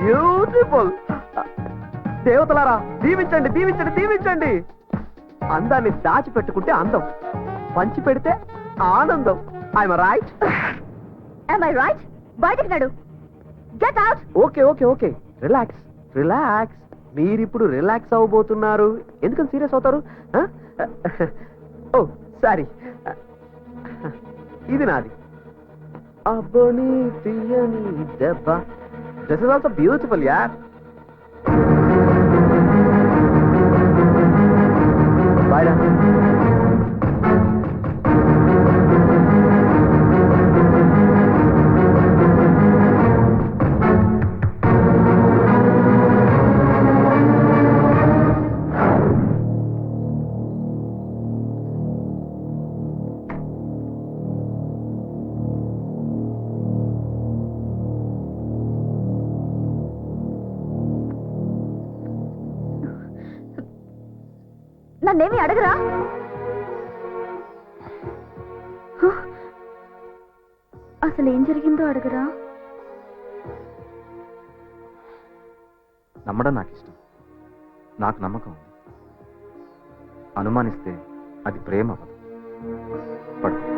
బ్యూటిఫుల్. దేవతలారా దీవించండి, దీవించండి, దీవించండి. అందాన్ని దాచిపెట్టుకుంటే అందం, పంచి పెడితే ఆనందం. I'm right? Am I right? బయటికి నడు. Get out. Okay okay okay, relax relax. మీరిప్పుడు రిలాక్స్ అవ్వబోతున్నారు. ఎందుకని సీరియస్ అవుతారు? ఓ సారీ, ఇది నాది. అబ్బని తీయని దెబ్బ. This is also beautiful, yeah. Bye, da. నన్నేమి అడగరా? అసలు ఏం జరిగిందో అడగరా? నమ్మడం నాకు ఇష్టం, నాకు నమ్మకం ఉంది. అనుమానిస్తే అది ప్రేమ అవ్వదు. పడుకో.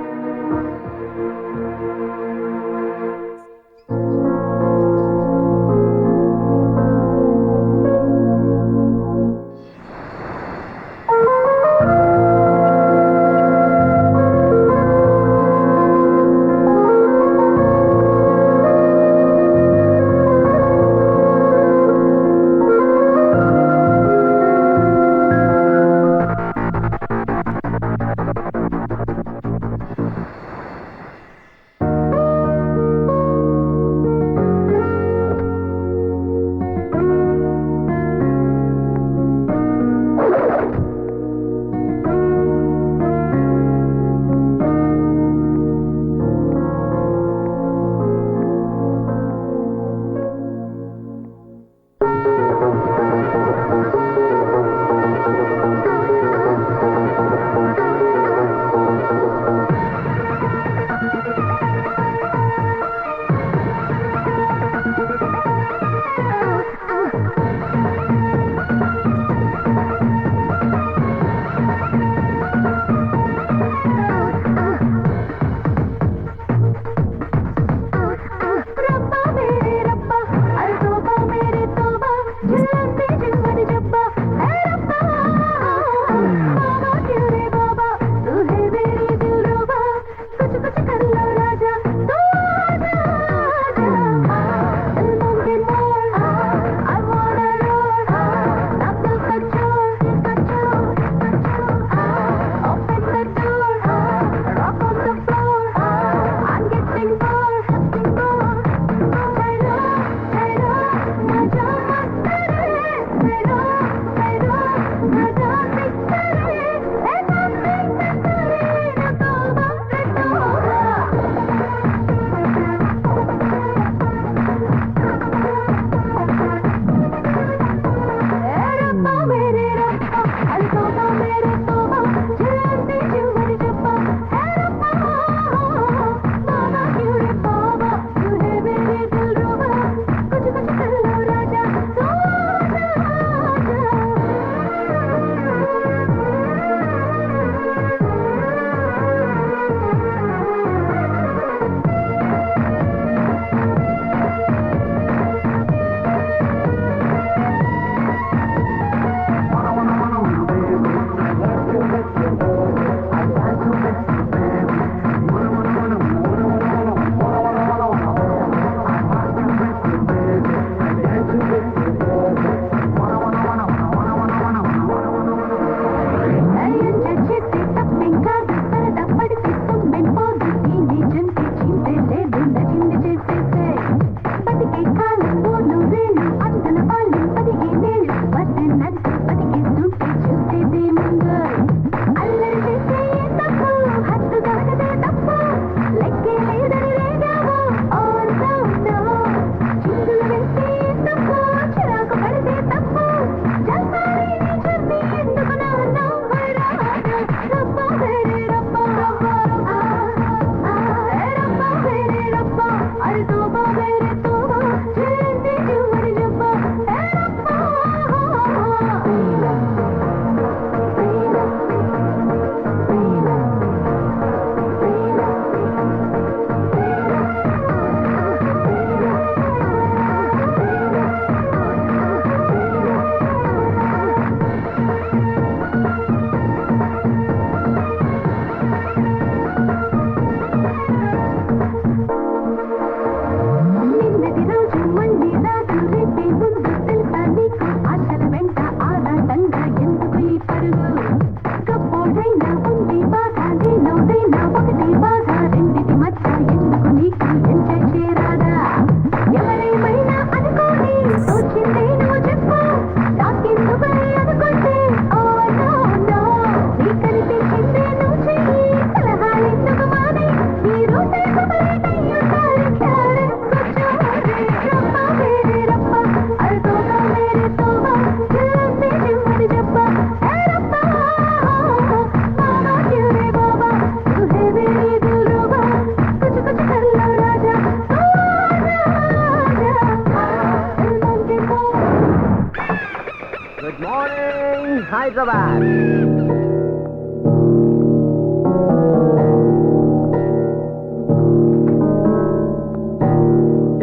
హైదరాబాద్.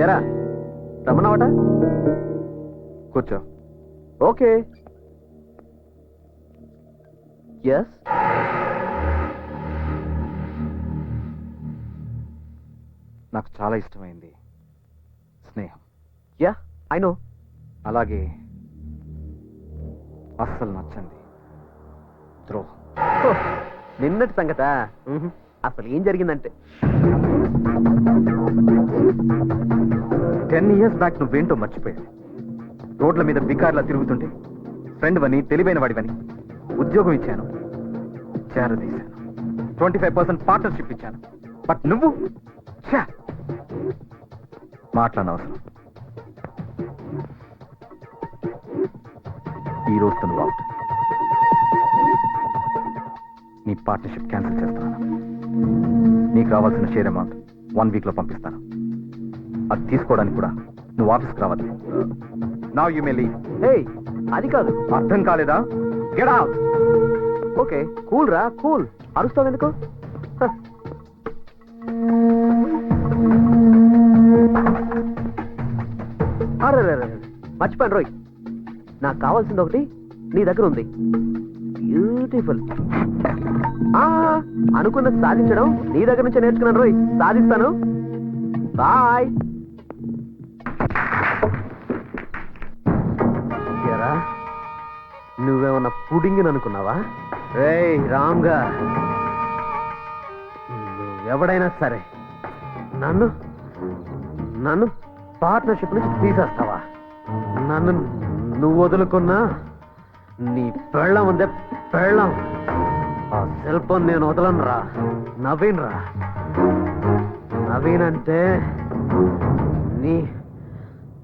ఎరా రమ్మన్నావట? కూర్చో. ఓకే. ఎస్. నాకు చాలా ఇష్టమైంది స్నేహం. Yeah I know. అలాగే అస్సలు నచ్చండి ద్రోహం. నిన్నటి సంగత. అసలు ఏం జరిగిందంటే 10 years బ్యాక్ నువ్వేంటో మర్చిపోయావు. రోడ్ల మీద బికార్లా తిరుగుతుంటే ఫ్రెండ్ వని, తెలివైన వాడివని ఉద్యోగం ఇచ్చాను, చేరదీశాను, 25% పార్ట్నర్షిప్ ఇచ్చాను. బట్ నువ్వు మాట్లాడనవసరం. ఈ రోజుతో నువ్వు అవుట్. నీ పార్ట్నర్షిప్ క్యాన్సిల్ చేస్తున్నాను. నీకు రావాల్సిన షేర్ అమౌంట్ 1 week లో పంపిస్తాను. అది తీసుకోవడానికి కూడా నువ్వు ఆఫీస్కి రావాలి. Now you may leave. Hey అది కాదు. అర్థం కాలేదా? Get out. ఓకే కూల్ రా కూల్. అరుస్తావు ఎందుకు? అరే మర్చిపోయాను రోయ్. నాకు కావాల్సింది ఒకటి నీ దగ్గర ఉంది. బ్యూటిఫుల్. అనుకున్నది సాధించడం నీ దగ్గర నుంచే నేర్చుకున్నాను రోయ్. సాధిస్తాను. బాయ్. ఎరా నువ్వేమన్నా పుడింగిని అనుకున్నావా? రేయ్ రామ్గా, నువ్వెవడైనా సరే నన్ను నన్ను పార్ట్నర్షిప్ నుంచి తీసేస్తావా? నన్ను నువ్వు వదులుకున్నా నీ పెళ్ళం ఉందే పెళ్ళం, ఆ శిల్పం నేను వదలను రా. నవీన్ రా. నవీన్ అంటే నీ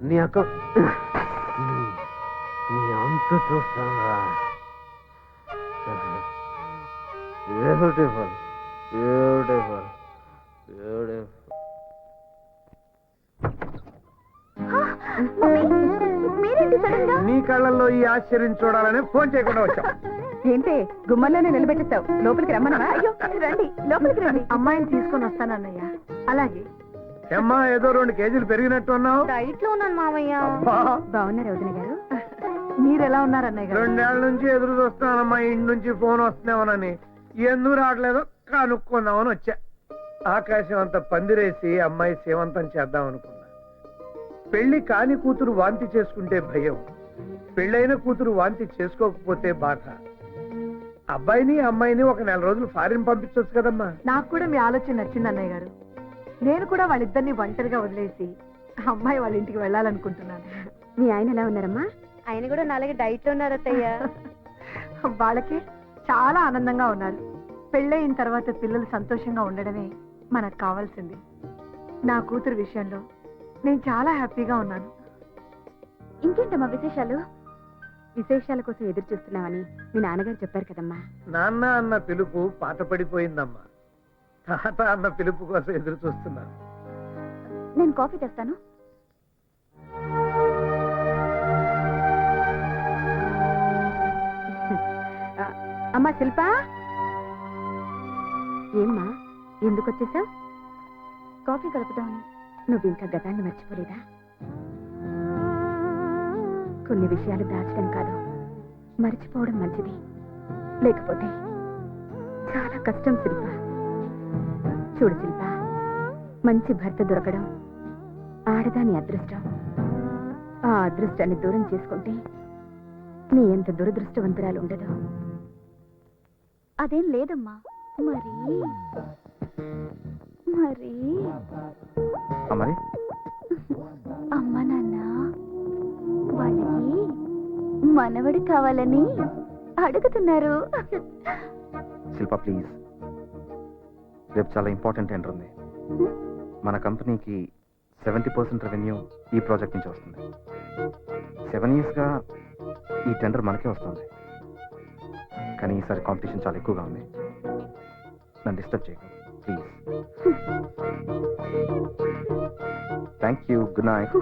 నీ అక్క నీ అంతు చూస్తాను రా. Beautiful beautiful beautiful. మీరేంటి సడన్ గా? నీ కళ్ళల్లో ఈ ఆశ్చర్యం చూడాలని ఫోన్ చేయకుండా వచ్చాం. ఏంటి గుమ్మల్లోనే నిలబెట్టేస్తావు? లోపలికి రమ్మన్నా? అయ్యో రండి, లోపలికి రండి. అమ్మాయిని తీసుకొని వస్తానన్నయ్య. అలాగే. ఏమ్మా ఏదో 2 kgs పెరిగినట్టు ఉన్నావు. డైట్ లో ఉన్నాను మామయ్య. అబ్బా, బాగున్నారు వదిన గారు? మీరెలా ఉన్నారు అన్నయ్య గారు? 2 ఏళ్ల నుంచి ఎదురు చూస్తున్నానమ్మా ఇంటి నుంచి ఫోన్ వస్తున్నామనని. ఎందుకు రావట్లేదో కనుక్కుందామని వచ్చా. ఆకాశం అంత పందిరేసి అమ్మాయి సేవంతం చేద్దాం అనుకున్నా. పెళ్లి కాని కూతురు వాంతి చేసుకుంటే భయం, పెళ్ళైన కూతురు వాంతి చేసుకోకపోతే బాధ. అబ్బాయిని అమ్మాయిని ఒక 4 రోజులు ఫారిన్ పంపించవచ్చు కదమ్మా. నాకు కూడా మీ ఆలోచన నచ్చింది అన్నయ్య గారు. నేను కూడా వాళ్ళిద్దరిని ఒంటరిగా వదిలేసి అమ్మాయి వాళ్ళ ఇంటికి వెళ్ళాలనుకుంటున్నాను. మీ ఆయన ఎలా ఉన్నారమ్మా? ఆయన కూడా నాలుగు డైట్ లో ఉన్నారు అత్తయ్య. వాళ్ళకి చాలా ఆనందంగా ఉన్నారు. పెళ్ళయిన తర్వాత పిల్లలు సంతోషంగా ఉండడమే మనకు కావాల్సింది. నా కూతురు విషయంలో నేను చాలా హ్యాపీగా ఉన్నాను. ఇంకేంటమ్మా విశేషాలు? విశేషాల కోసం ఎదురు చూస్తున్నామని మీ నాన్నగారు చెప్పారు కదమ్మా. నాన్న అన్న పిలుపు పాత పడిపోయిందమ్మా. తాత అన్న పిలుపు కోసం ఎదురు చూస్తున్నాను. నేను కాఫీ తెస్తాను. అమ్మా శిల్ప, ఏమ్మా ఎందుకు వచ్చేసావు? కాఫీ కలుపుదామని. నువ్వు ఇంకా గతాన్ని మర్చిపోలేదా? కొన్ని విషయాలు దాచడం కాదు, మర్చిపోవడం మంచిది. లేకపోతే చాలా కష్టం శిల్ప. చూడు శిల్ప, మంచి భర్త దొరకడం ఆడదాని అదృష్టం. ఆ అదృష్టాన్ని దూరం చేసుకుంటే నీ ఎంత దురదృష్టవంతురాలు ఉండదు. అదేం లేదమ్మా. మరి మరి మరి అమ్మ నాన్న వాళ్ళకి మనవడు కావాలని అడుగుతున్నారు. శిల్ప ప్లీజ్, రేపు చాలా ఇంపార్టెంట్ టెండర్ ఉంది. మన కంపెనీకి 70% రెవెన్యూ ఈ ప్రాజెక్ట్ నుంచి వస్తుంది. 7 yearsగా ఈ టెండర్ మనకే వస్తుంది. కానీ ఈసారి కాంపిటీషన్ చాలా ఎక్కువగా ఉంది. నన్ను డిస్టర్బ్ చేయకు please. Thank you. Good night.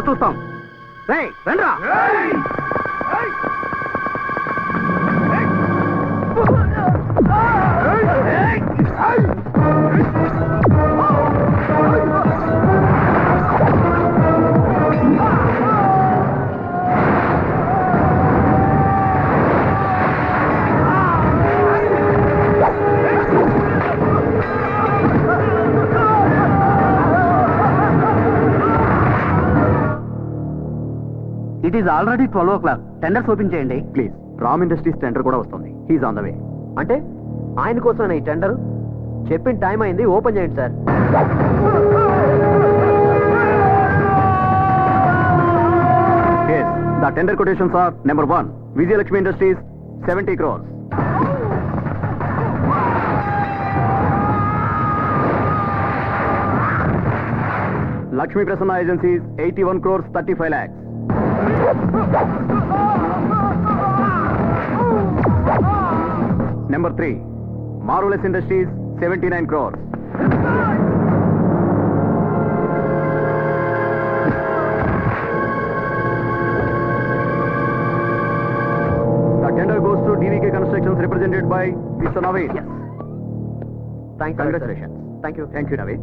చేస్తారో చూస్తాం. రేయ్ రండ్రా. It is already 12 o'clock. Tenders open చేయండి ప్లీజ్. రామ్ ఇండస్ట్రీస్ టెండర్ కూడా వస్తుంది. He's on the way. అంటే ఆయన కోసం ఈ టెండర్ చెప్పిన టైం అయింది, ఓపెన్ చేయండి sir. The tender quotations are number 1 Vijayalakshmi industries 70 crores. Lakshmi Prasanna agencies 81 crores 35 lakhs. Number 3, Marvelous Industries, 79 crores. The tender goes to DVK Constructions represented by Mr. Naveed. Yes. Thank you. Congratulations. Thank you. Thank you, Naveed.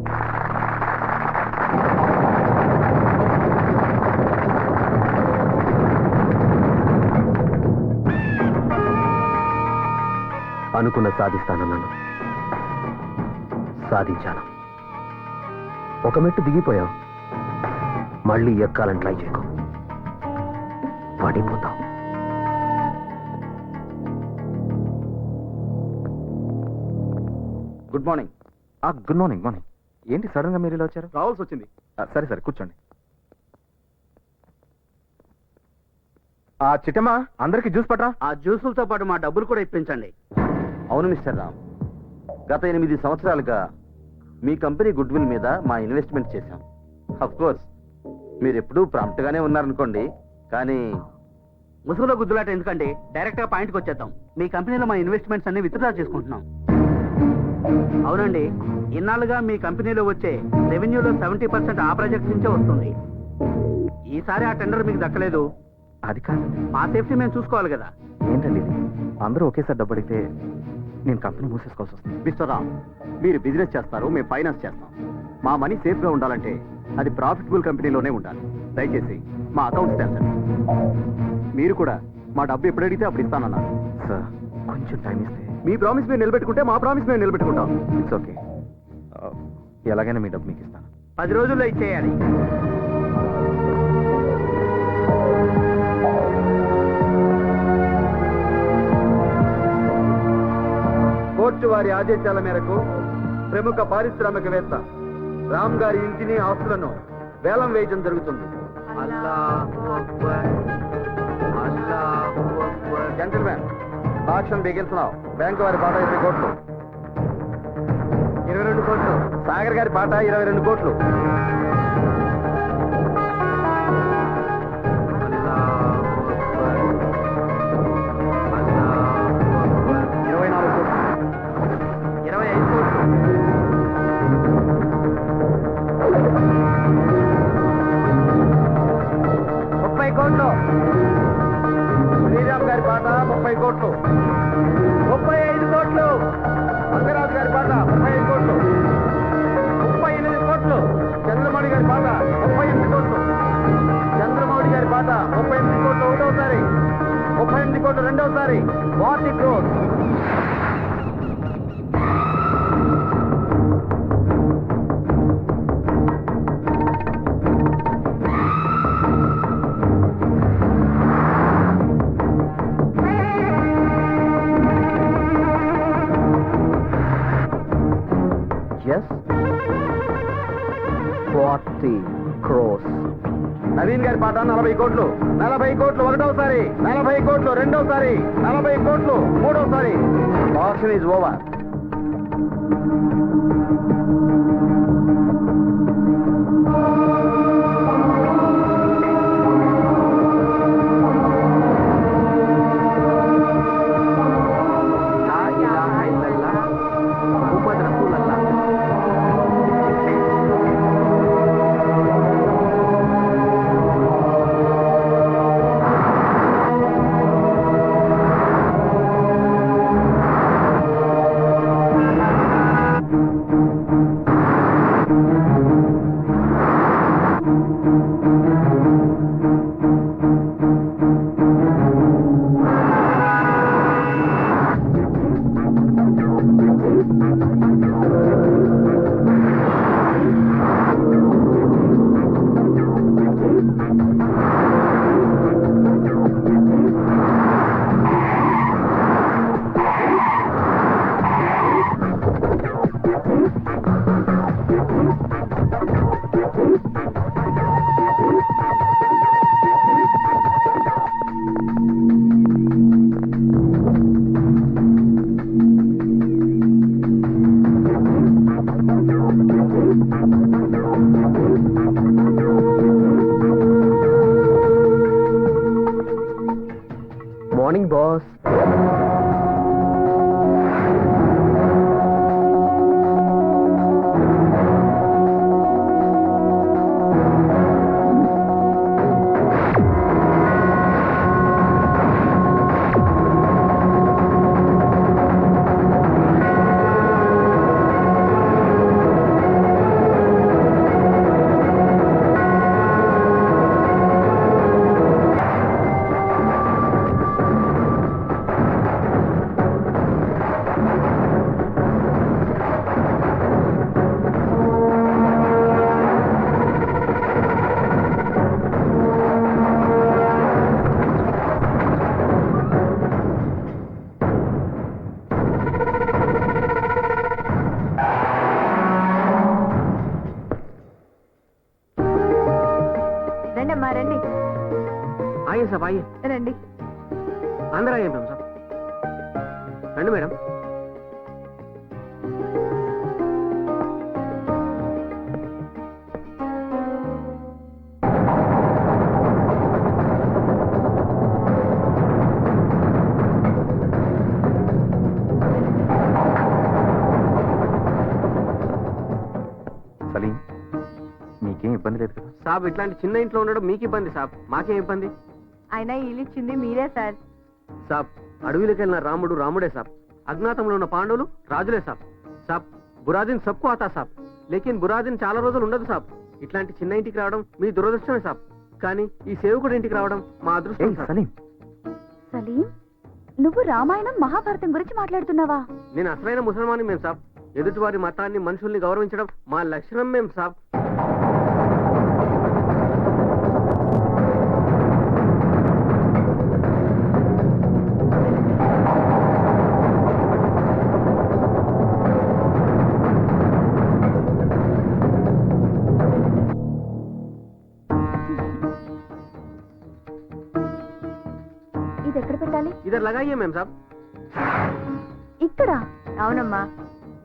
అనుకున్న సాధిస్తానన్నాను, సాధించాను. ఒక మెట్టు దిగిపోయావు, మళ్ళీ ఎక్కాలని try చేయకు, పడిపోతావు. Good morning. Good morning. Morning. ఏంటి sudden గా మీరు ఇలా వచ్చారు? రావాల్సి వచ్చింది. సరే సరే కూర్చోండి. చిట్టమ్మా, అందరికి జ్యూస్ పట్రా. ఆ జ్యూసులతో పాటు మా డబ్బులు కూడా ఇప్పించండి. అవును మిస్టర్ రామ్, గత 8 సంవత్సరాలుగా మీ కంపెనీ గుడ్ విల్ మీద మా ఇన్వెస్ట్మెంట్ చేశాం. అఫ్ కోర్స్ మీరు ఎప్పుడూ ప్రాంప్ట్ గానే ఉన్నారనుకోండి, కానీ ముసుగులో గుద్దులాట ఎందుకండి, డైరెక్ట్ గా పాయింట్కి వచ్చేద్దాం. మీ కంపెనీలో మా ఇన్వెస్ట్మెంట్స్ అన్ని విత్డ్రా చేసుకుంటున్నాం. అవునండి, ఇన్నాళ్ళుగా మీ కంపెనీలో వచ్చే రెవెన్యూలో 70% ఆ ప్రాజెక్ట్ నుంచే వస్తుంది. ఈసారి ఆ టెండర్ మీకు దక్కలేదు. అది కాదు, మా సేఫ్టీ మేము చూసుకోవాలి కదా. ఏంటండి ఇది? అందరూ ఒకేసారి డబ్బు అడిగితే నేను కంపెనీ మూసేసుకోవాల్సి వస్తుంది. మిస్టర్ రామ్, మీరు బిజినెస్ చేస్తారు, మేము ఫైనాన్స్ చేస్తాం. మా మనీ సేఫ్ గా ఉండాలంటే అది ప్రాఫిటబుల్ కంపెనీలోనే ఉండాలి. దయచేసి మా అకౌంట్స్ తెచ్చండి. మీరు కూడా మా డబ్బు ఎప్పుడు అడిగితే అప్పుడు ఇస్తానన్నారు. సార్ కొంచెం టైం ఇస్తే. మీ ప్రామిస్ మీరు నిలబెట్టుకుంటే మా ప్రామిస్ మేము నిలబెట్టుకుంటాం. It's okay. ఎలాగైనా మీ డబ్బు మీకు ఇస్తాను. 10 రోజుల్లో ఇచ్చేయాలి. కోర్టు వారి ఆదేశాల మేరకు ప్రముఖ పారిశ్రామికవేత్త రామ్ గారి ఇంటిని, ఆస్తులను వేలం వేయడం జరుగుతుంది. Gentlemen, auction begins now. Bank వారి పాట 20 కోట్లు. 22 కోట్లు. సాగర్ గారి పాట 22 కోట్లు. 24 కోట్లు. 25 కోట్లు. 30 కోట్లు. శ్రీరామ్ గారి పాట 30 కోట్లు. 35 కోట్లు. మంగరాజు గారి పాట 35 కోట్లు. 38 కోట్లు. చంద్రమౌళి గారి పాట 38 కోట్లు. చంద్రమౌళి గారి పాట 38 కోట్లు ఒకటోసారి. 38 కోట్లు రెండోసారి. 40 crores. yes 40 crores. నవీన్ గారి పాట 40 కోట్లు. 40 కోట్లు ఒకటోసారి. 40 కోట్లు రెండోసారి. 40 కోట్లు మూడోసారి. Auction is over. లా ఇలాహా ఇల్లల్లాహ్ ముహమ్మద్ రసూలల్లాహ్. బాస్. రండమ్మా రండి ఆగే సాబ్ ఆగే. రండి. అందరూ ఆగే మేడం సాబ్. రండి మేడం. సలీం, మీకేం ఇబ్బంది లేదు కదా? సాబ్ ఇట్లాంటి చిన్న ఇంట్లో ఉండడం మీకు ఇబ్బంది సాబ్, మాకేం ఇబ్బంది? అయినా ఇల్లు ఇచ్చింది మీరే సార్. సాబ్ అడవిలోకి వెళ్ళిన రాముడు రాముడే సాబ్, అజ్ఞాతంలో ఉన్న పాండవులు రాజులే సాబ్. సాబ్ బురాదిన్ సబ్కు ఆతా సాబ్, లేకిన్ బురాదిన్ చాలా రోజులు ఉండదు సాబ్. ఇట్లాంటి చిన్న ఇంటికి రావడం మీ దురదృష్టమే సాబ్, కానీ ఈ సేవకుడి ఇంటికి రావడం మా అదృష్టం సాబ్. సలీం, సలీం, నువ్వు రామాయణం మహాభారతం గురించి మాట్లాడుతున్నావా? నేను అసలైన ముసల్మాని మేం సాబ్. ఎదుటి వారి మతాన్ని మనుషుల్ని గౌరవించడం మా లక్షణం మేం సాబ్. ఇది ఎక్కడ పెట్టాలి? ఇద్దరు లగాయ్యే మేం సాబ్. ఇక్కడ. అవునమ్మా,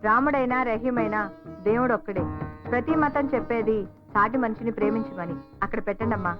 రాముడైనా రహీమైనా దేవుడు ఒక్కడే. ప్రతి మతం చెప్పేది సాటి మనిషిని ప్రేమించమని. అక్కడ పెట్టండి అమ్మా.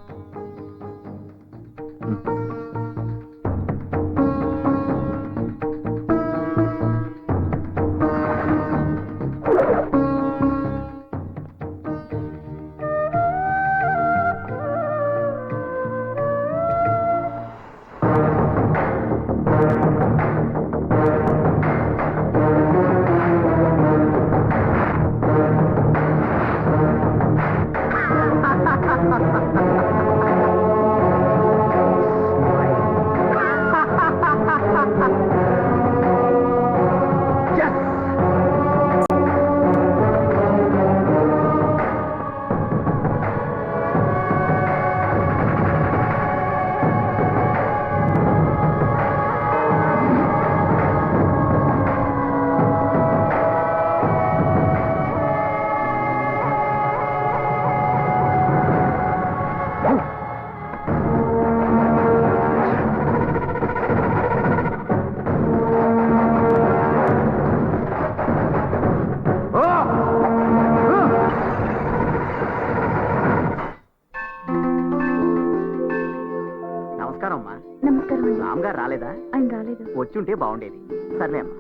నమస్కారం అమ్మా. నమస్కారం అండి. రామ్ గారు రాలేదా? ఆయన రాలేదు. వచ్చి ఉంటే బాగుండేది. సర్లే అమ్మా.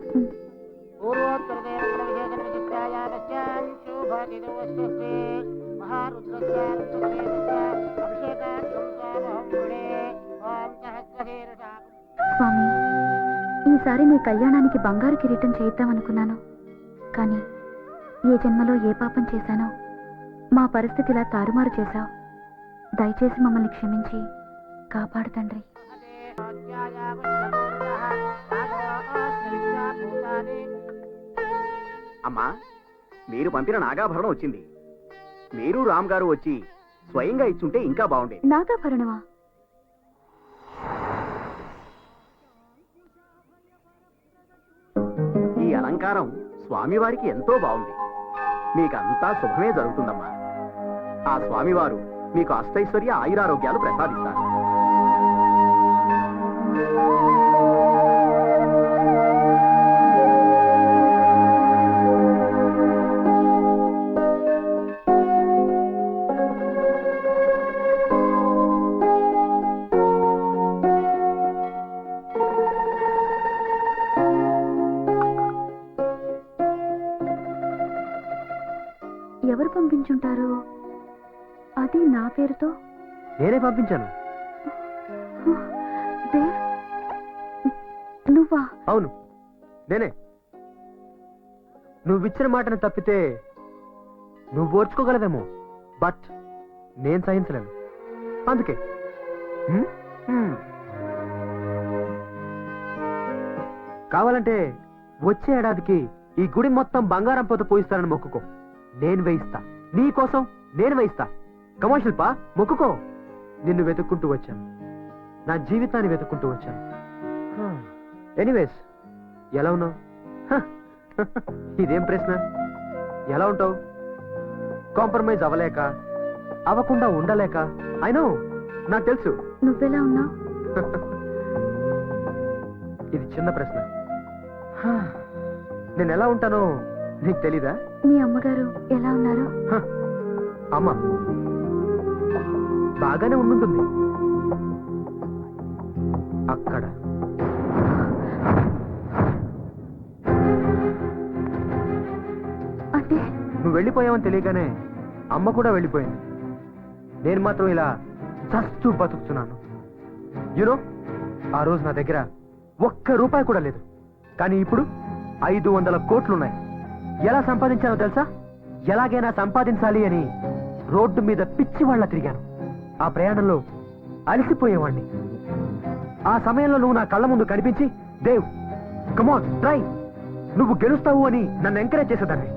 స్వామి, ఈసారి నీ కళ్యాణానికి బంగారు కిరీటం చేయిద్దామనుకున్నాను, కానీ ఏ జన్మలో ఏ పాపం చేశానో మా పరిస్థితి ఇలా తారుమారు చేశావు. దయచేసి మమ్మల్ని క్షమించి కాపాడు తండ్రి. అమ్మా, మీరు పంపిన నాగాభరణం వచ్చింది. మీరు రామ్ గారు వచ్చి స్వయంగా ఇచ్చుంటే ఇంకా బాగుండేది. నాగాభరణమా? ఈ అలంకారం స్వామివారికి ఎంతో బాగుంది. మీకంతా శుభమే జరుగుతుందమ్మా. ఆ స్వామివారు మీకు అష్టైశ్వర్య ఆయురారోగ్యాలు ప్రసాదిస్తారు. పంపించుంటారు? అది నా పేరుతో. నేనే పంపించాను. దేవ్, నువ్వా? అవును, నేనే. నువ్విచ్చిన మాటను తప్పితే నువ్వు ఓర్చుకోగలవేమో, బట్ నేను సహించలేను. అందుకే హ్మ్? హ్మ్. కావాలంటే వచ్చే ఏడాదికి ఈ గుడి మొత్తం బంగారం పోత పోయిస్తానని మొక్కుకో. నేను వేయిస్తా, నీ కోసం నేను వేయిస్తా. కమా శిల్ప, మొక్కుకో. నిన్ను వెతుక్కుంటూ వచ్చాను, నా జీవితాన్ని వెతుక్కుంటూ వచ్చాను. ఎనీవేస్, ఎలా ఉన్నావు? ఇదేం ప్రశ్న? ఎలా ఉంటావు? కాంప్రమైజ్ అవ్వలేక, అవ్వకుండా ఉండలేక. అయినో, నాకు తెలుసు. నువ్వెలా ఉన్నావు? ఇది చిన్న ప్రశ్న. నేను ఎలా ఉంటానో నీకు తెలీదా? మీ అమ్మగారు ఎలా ఉన్నారు? అమ్మ బాగానే ఉండుంటుంది. అక్కడ అంటే నువ్వు వెళ్ళిపోయావని తెలియగానే అమ్మ కూడా వెళ్ళిపోయింది. నేను మాత్రం ఇలా చస్తూ బతుకుతున్నాను. యూనో, ఆ రోజు నా దగ్గర ఒక్క రూపాయి కూడా లేదు. కానీ ఇప్పుడు 500 కోట్లున్నాయి. ఎలా సంపాదించానో తెలుసా? ఎలాగైనా సంపాదించాలి అని రోడ్డు మీద పిచ్చి వాళ్ళ తిరిగాను. ఆ ప్రయాణంలో అలసిపోయేవాణ్ణి. ఆ సమయంలో నువ్వు నా కళ్ళ ముందు కనిపించి, దేవ్ కమాన్ ట్రై, నువ్వు గెలుస్తావు అని నన్ను ఎంకరేజ్ చేసేదాన్ని.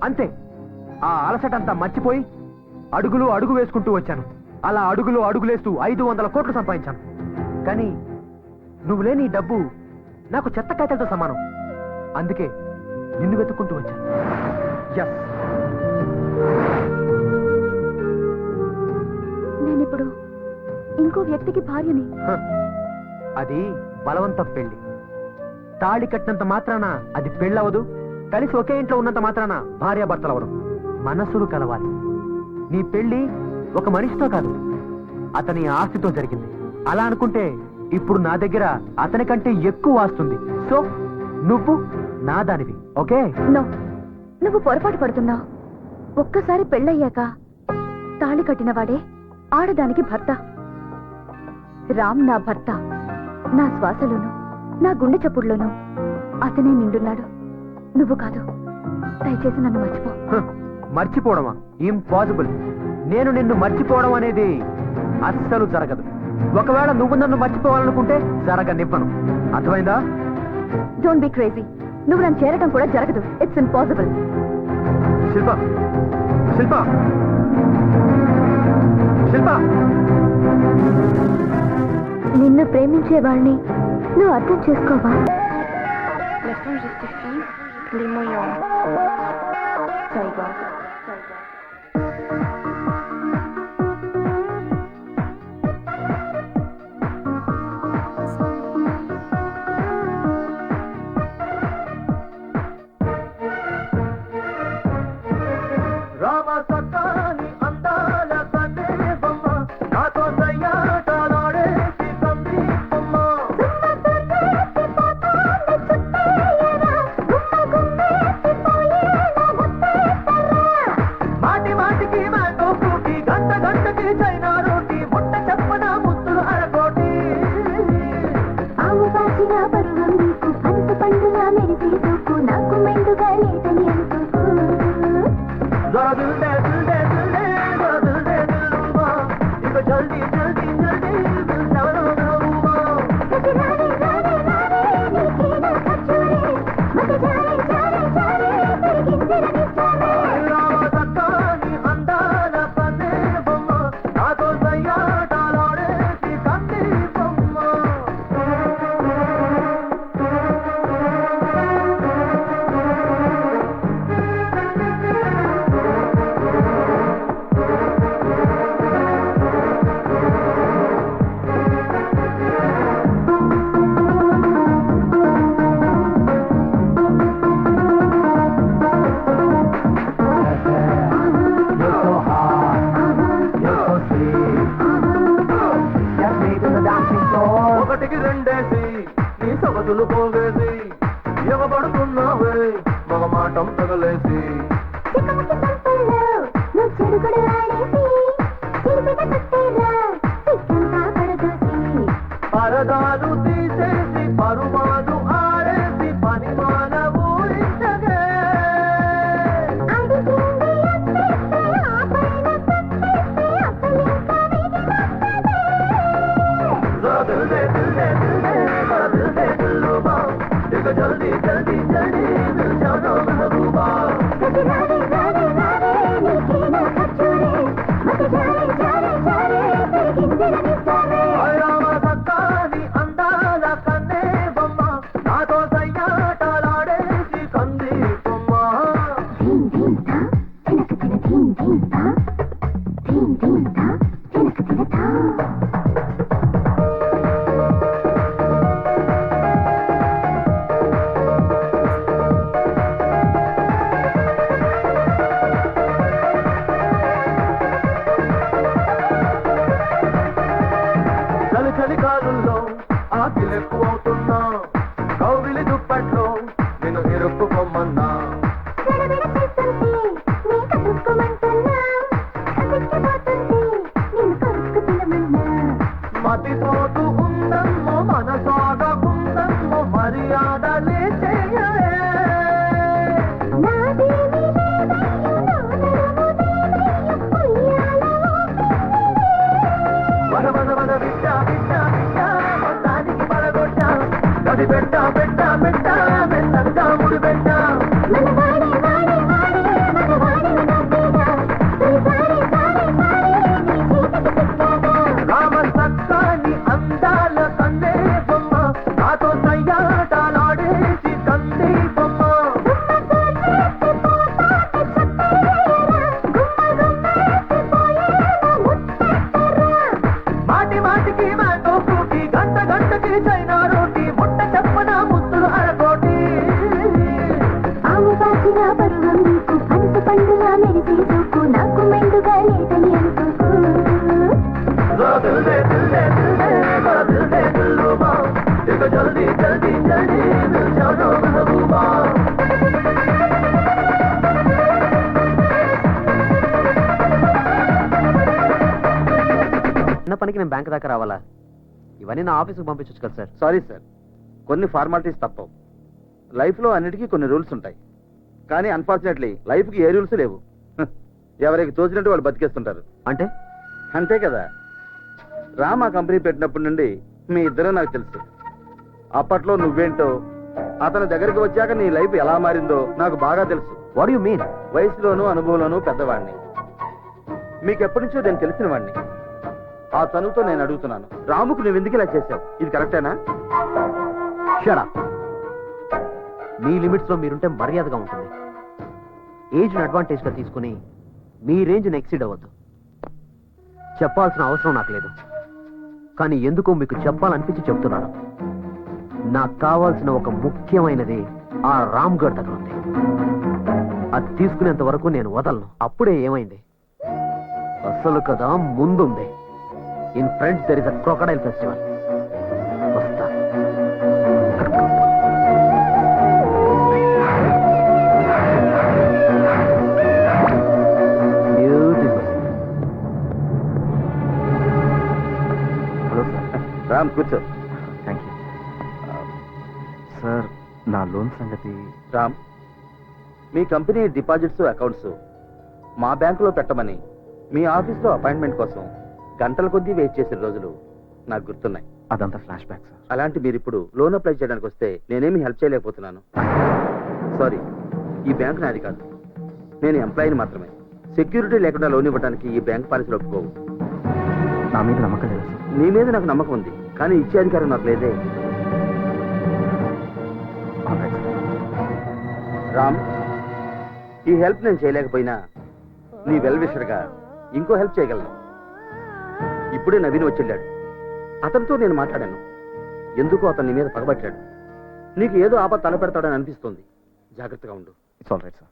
అంతే, ఆ అలసటంతా మర్చిపోయి అడుగులు అడుగు వేసుకుంటూ వచ్చాను. అలా అడుగులు అడుగులేస్తూ 500 కోట్లు సంపాదించాను. కానీ నువ్వు లేని ఈ డబ్బు నాకు చెత్త కాయతలతో సమానం. అందుకే నిన్ను వెతుక్కుంటూ వచ్చాను. ఎస్, నేనిప్పుడు ఇంకో వ్యక్తికి భార్యని. అది బలవంత పెళ్లి. తాళి కట్టినంత మాత్రాన అది పెళ్ళవదు. కలిసి ఒకే ఇంట్లో ఉన్నంత మాత్రాన భార్యాభర్తలవరు. మనసులు కలవాలి. నీ పెళ్లి ఒక మనిషితో కాదు, అతని ఆస్తితో జరిగింది. అలా అనుకుంటే ఇప్పుడు నా దగ్గర అతని కంటే ఎక్కువ వస్తుంది. సో నువ్వు నా దానివి, ఓకే? నో, నువ్వు పొరపాటు పడుతున్నావు. ఒక్కసారి పెళ్ళయ్యాక తాళి కట్టినవాడే ఆడదానికి భర్త. రామ్ నా భర్త. నా శ్వాసలోను, నా గుండె చప్పుడులోను అతనే నిండున్నాడు, నువ్వు కాదు. దయచేసి నన్ను మర్చిపో. మర్చిపోవడమా? ఇంపాసిబుల్. నేను నిన్ను మర్చిపోవడం అనేది అస్సలు జరగదు. ఒకవేళ నువ్వు నన్ను మర్చిపోవాలనుకుంటే జరగనివ్వను. అర్థమైందా? Don't be crazy. నువ్వు నన్ను చేరడం కూడా జరగదు. It's impossible. శిల్ప, శిల్ప, శిల్ప, నిన్ను ప్రేమించే వాళ్ళని నువ్వు అర్థం చేసుకోవా? రామ సత్తాని అందాల సందేహమ్మ, నాతో సయ్యాటలాడేసి సందీపమ్మ. మాటి మాటికి మ్యాంగో ఫ్రూటీ, గంట గంటకి చైనా రోటీ, ముట్ట చెప్పన ముద్దులు అరకోటి. ఆవు పాచిన పరువం నీకు, పనస పండుగ మెరిసే చూపు, నాకు మెండుగా లేదని అనుకో. जरा दिल दे दिल दे दिल दे, जरा दिल दे दिलरुबा, इको जल्दी जल्दी जल्दी दिल जानो जाऊबा. రారే రారే రారే నీకే నా కచ్చూరే, మత జారే జారే జారే తిరిగిందిరనిస్తానే. రామ సత్తాని అందాల సందేహమ్మ, నాతో సయ్యాటలాడేసి సందీపమ్మ. You're so hot, you're so sweet. Just meet in the dancing floor. ఒకటికి రెండేసి నీ సొగసులు పోగేసి, ఎగబడుతున్నావే మగ మాటం తగలేసి. చిక్కముకి సంపల్లో जल्दी जल्दी जल्दी मिल जाओ ना महबूबा రామ సక్కాని అందాల కన్నే బొమ్మ నాతో సయ్యాటలాడేసి కంది బొమ్మ చలి చలి కాలుల్లో ఆకిలెక్కువ అవుతున్నా కౌగిలి దుప్పట్లో నేను ఇరుక్కుపోమన్నా మతితోటు ఉందమ్మో మనసాగకుందమ్మో మర్యాదలే చేయలే వన వన వన బిడ్డ బిడ్డ బిడ్డ మొత్తానికి పడగొట్ట గది పెట్ట పెట్ట పెట్ట మెత్తంగా ముడి పెట్ట రామ సక్కాని అందాల కందే బొమ్మ నాతో సయ్యాటలాడేసి కంది బొమ్మ మాటి మాటికి మాతో కూటి గంట గంటకి చైనా రోటి ముట్ట చెప్పన ముత్తులు అరకోటి ఆమె పాచిన పరువం నీకు పనస పండుగా మెరిసే చూకు నాకు మెండుగా లేదని అనుకోకు दिल दे दिल दे दिल दे बड़ा दिल दे दिलरुबा देखो जल्दी जल्दी जल्दी मिल जाओ ना महबूबा చిన్న పనికి నేను బ్యాంక్ దాకా రావాలా? ఇవన్నీ నా ఆఫీస్కి పంపించచ్చు కదా సార్. సారీ సార్, కొన్ని ఫార్మాలిటీస్ తప్పవు. లైఫ్లో అన్నిటికీ కొన్ని రూల్స్ ఉంటాయి, కానీ అన్ఫార్చునేట్లీ లైఫ్కి ఏ రూల్స్ లేవు. ఎవరికి తోచినట్టు వాళ్ళు బతికేస్తుంటారు. అంటే అంతే కదా. రామ్ ఆ కంపెనీ పెట్టినప్పటి నుండి మీ ఇద్దరు నాకు తెలుసు. అప్పట్లో నువ్వేంటో, అతని దగ్గరికి వచ్చాక నీ లైఫ్ ఎలా మారిందో నాకు బాగా తెలుసు. What you mean? వయసులోనూ అనుభవంలోనూ పెద్దవాడిని, మీకెప్పటి నుంచో నేను తెలిసిన వాడిని. ఆ తనుతో నేను అడుగుతున్నాను, రాముకు నువ్వు ఎందుకు ఇలా చేశావు? ఇది కరెక్టేనా? Shut up. మీ లిమిట్స్ లో మీరుంటే మర్యాదగా ఉంటుంది. ఏజ్ అడ్వాంటేజ్ గా తీసుకుని మీ రేంజ్ ఎక్సీడ్ అవ్వద్దు. చెప్పాల్సిన అవసరం నాకు లేదు, కానీ ఎందుకో మీకు చెప్పాలనిపించి చెప్తున్నాను. నాకు కావాల్సిన ఒక ముఖ్యమైనది ఆ రామ్ గఢ్ దగ్గర ఉంది. అది తీసుకునేంత వరకు నేను వదలను. అప్పుడే ఏమైంది? అసలు కదా ముందుంది. In front there is a crocodile festival. వస్తా. Hello sir. రామ్ కూర్చో. Thank you sir. నా లోన్ సంగతి. రామ్, మీ కంపెనీ డిపాజిట్స్ అకౌంట్స్ మా బ్యాంకులో పెట్టమని మీ ఆఫీస్లో అపాయింట్మెంట్ కోసం గంటల కొద్దీ వెయిట్ చేసిన రోజులు నాకు గుర్తున్నాయి. అదంతా ఫ్లాష్ బ్యాక్ సార్. అలాంటి మీరు ఇప్పుడు లోన్ అప్లై చేయడానికి వస్తే నేనేమి హెల్ప్ చేయలేకపోతున్నాను. సారీ, ఈ బ్యాంక్ నాది కాదు, నేను ఎంప్లాయీని మాత్రమే. సెక్యూరిటీ లేకుండా లోన్ ఇవ్వడానికి ఈ బ్యాంక్ పాలసీలు ఒప్పుకోవు. నా మీద నమ్మకం లేదు సార్. నీ మీద నాకు నమ్మకం ఉంది, కానీ ఇచ్చే అధికారం నాకు లేదే. Alright, sir. రామ్, ఈ హెల్ప్ నేను చేయలేకపోయినా నీ వెల్ విషర్గా ఇంకో హెల్ప్ చేయగలను. ఇప్పుడే నవీన్ వచ్చేళ్ళాడు. అతనితో నేను మాట్లాడాను. ఎందుకో అతను నీ మీద పగబట్టాడు. నీకు ఏదో ఆపద తలపెడతాడని అనిపిస్తుంది. జాగ్రత్తగా ఉండు. It's all right, sir.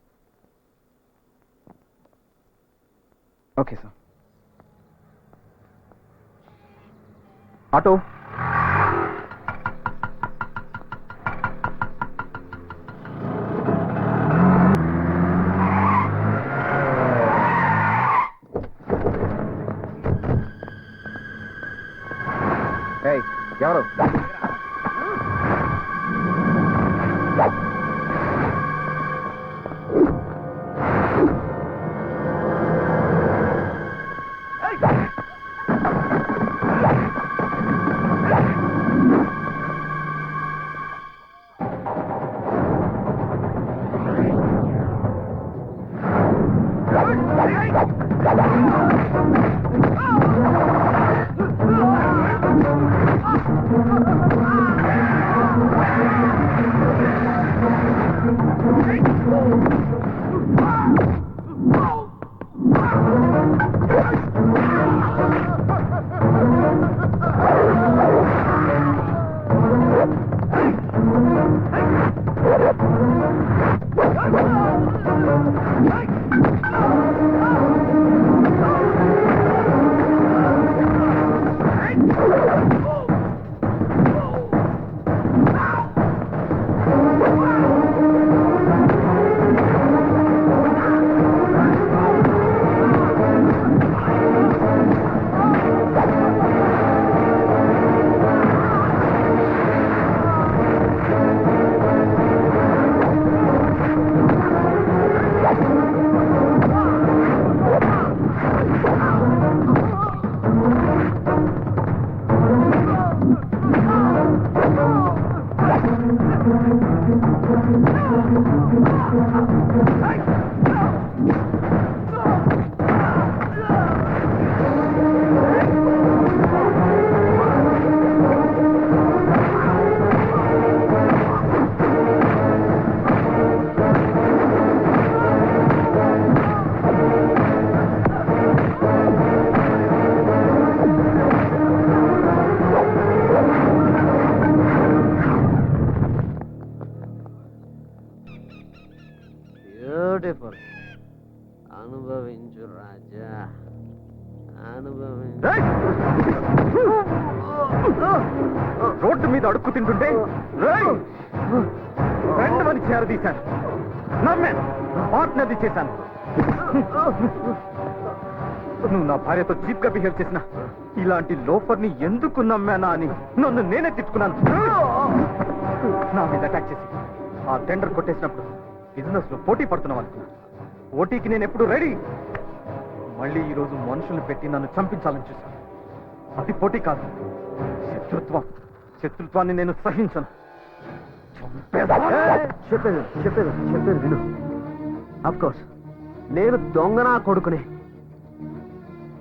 Okay, sir. Auto. ఏయ్, ఎవరు? బ్యూటిఫుల్. అనుభవించు రాజా, అనుభవించు. రోడ్డు మీద అడుక్కు తింటుంటే రెండవని చేరదీశాను, నమ్మాను, పార్ట్నర్ది చేశాను. నువ్వు నా భార్యతో చీప్ గా బిహేవ్ చేసిన ఇలాంటి లోఫర్ని ఎందుకు నమ్మానా అని నన్ను నేనే తిట్టుకున్నాను. నా మీద అటాక్ చేసి ఆ టెండర్ కొట్టేసినప్పుడు బిజినెస్ లో పోటీ పడుతున్నాం అనుకున్నా. పోటీకి నేను ఎప్పుడు రెడీ. మళ్ళీ ఈ రోజు మనుషుల్ని పెట్టి నన్ను చంపించాలని చూశాను. అది పోటీ కాదు, శత్రుత్వం. శత్రుత్వాన్ని నేను సహించను. చెప్పేది చెప్పేది చెప్పేది విను. అఫ్ కోర్స్ నేను దొంగనా కొడుకునే.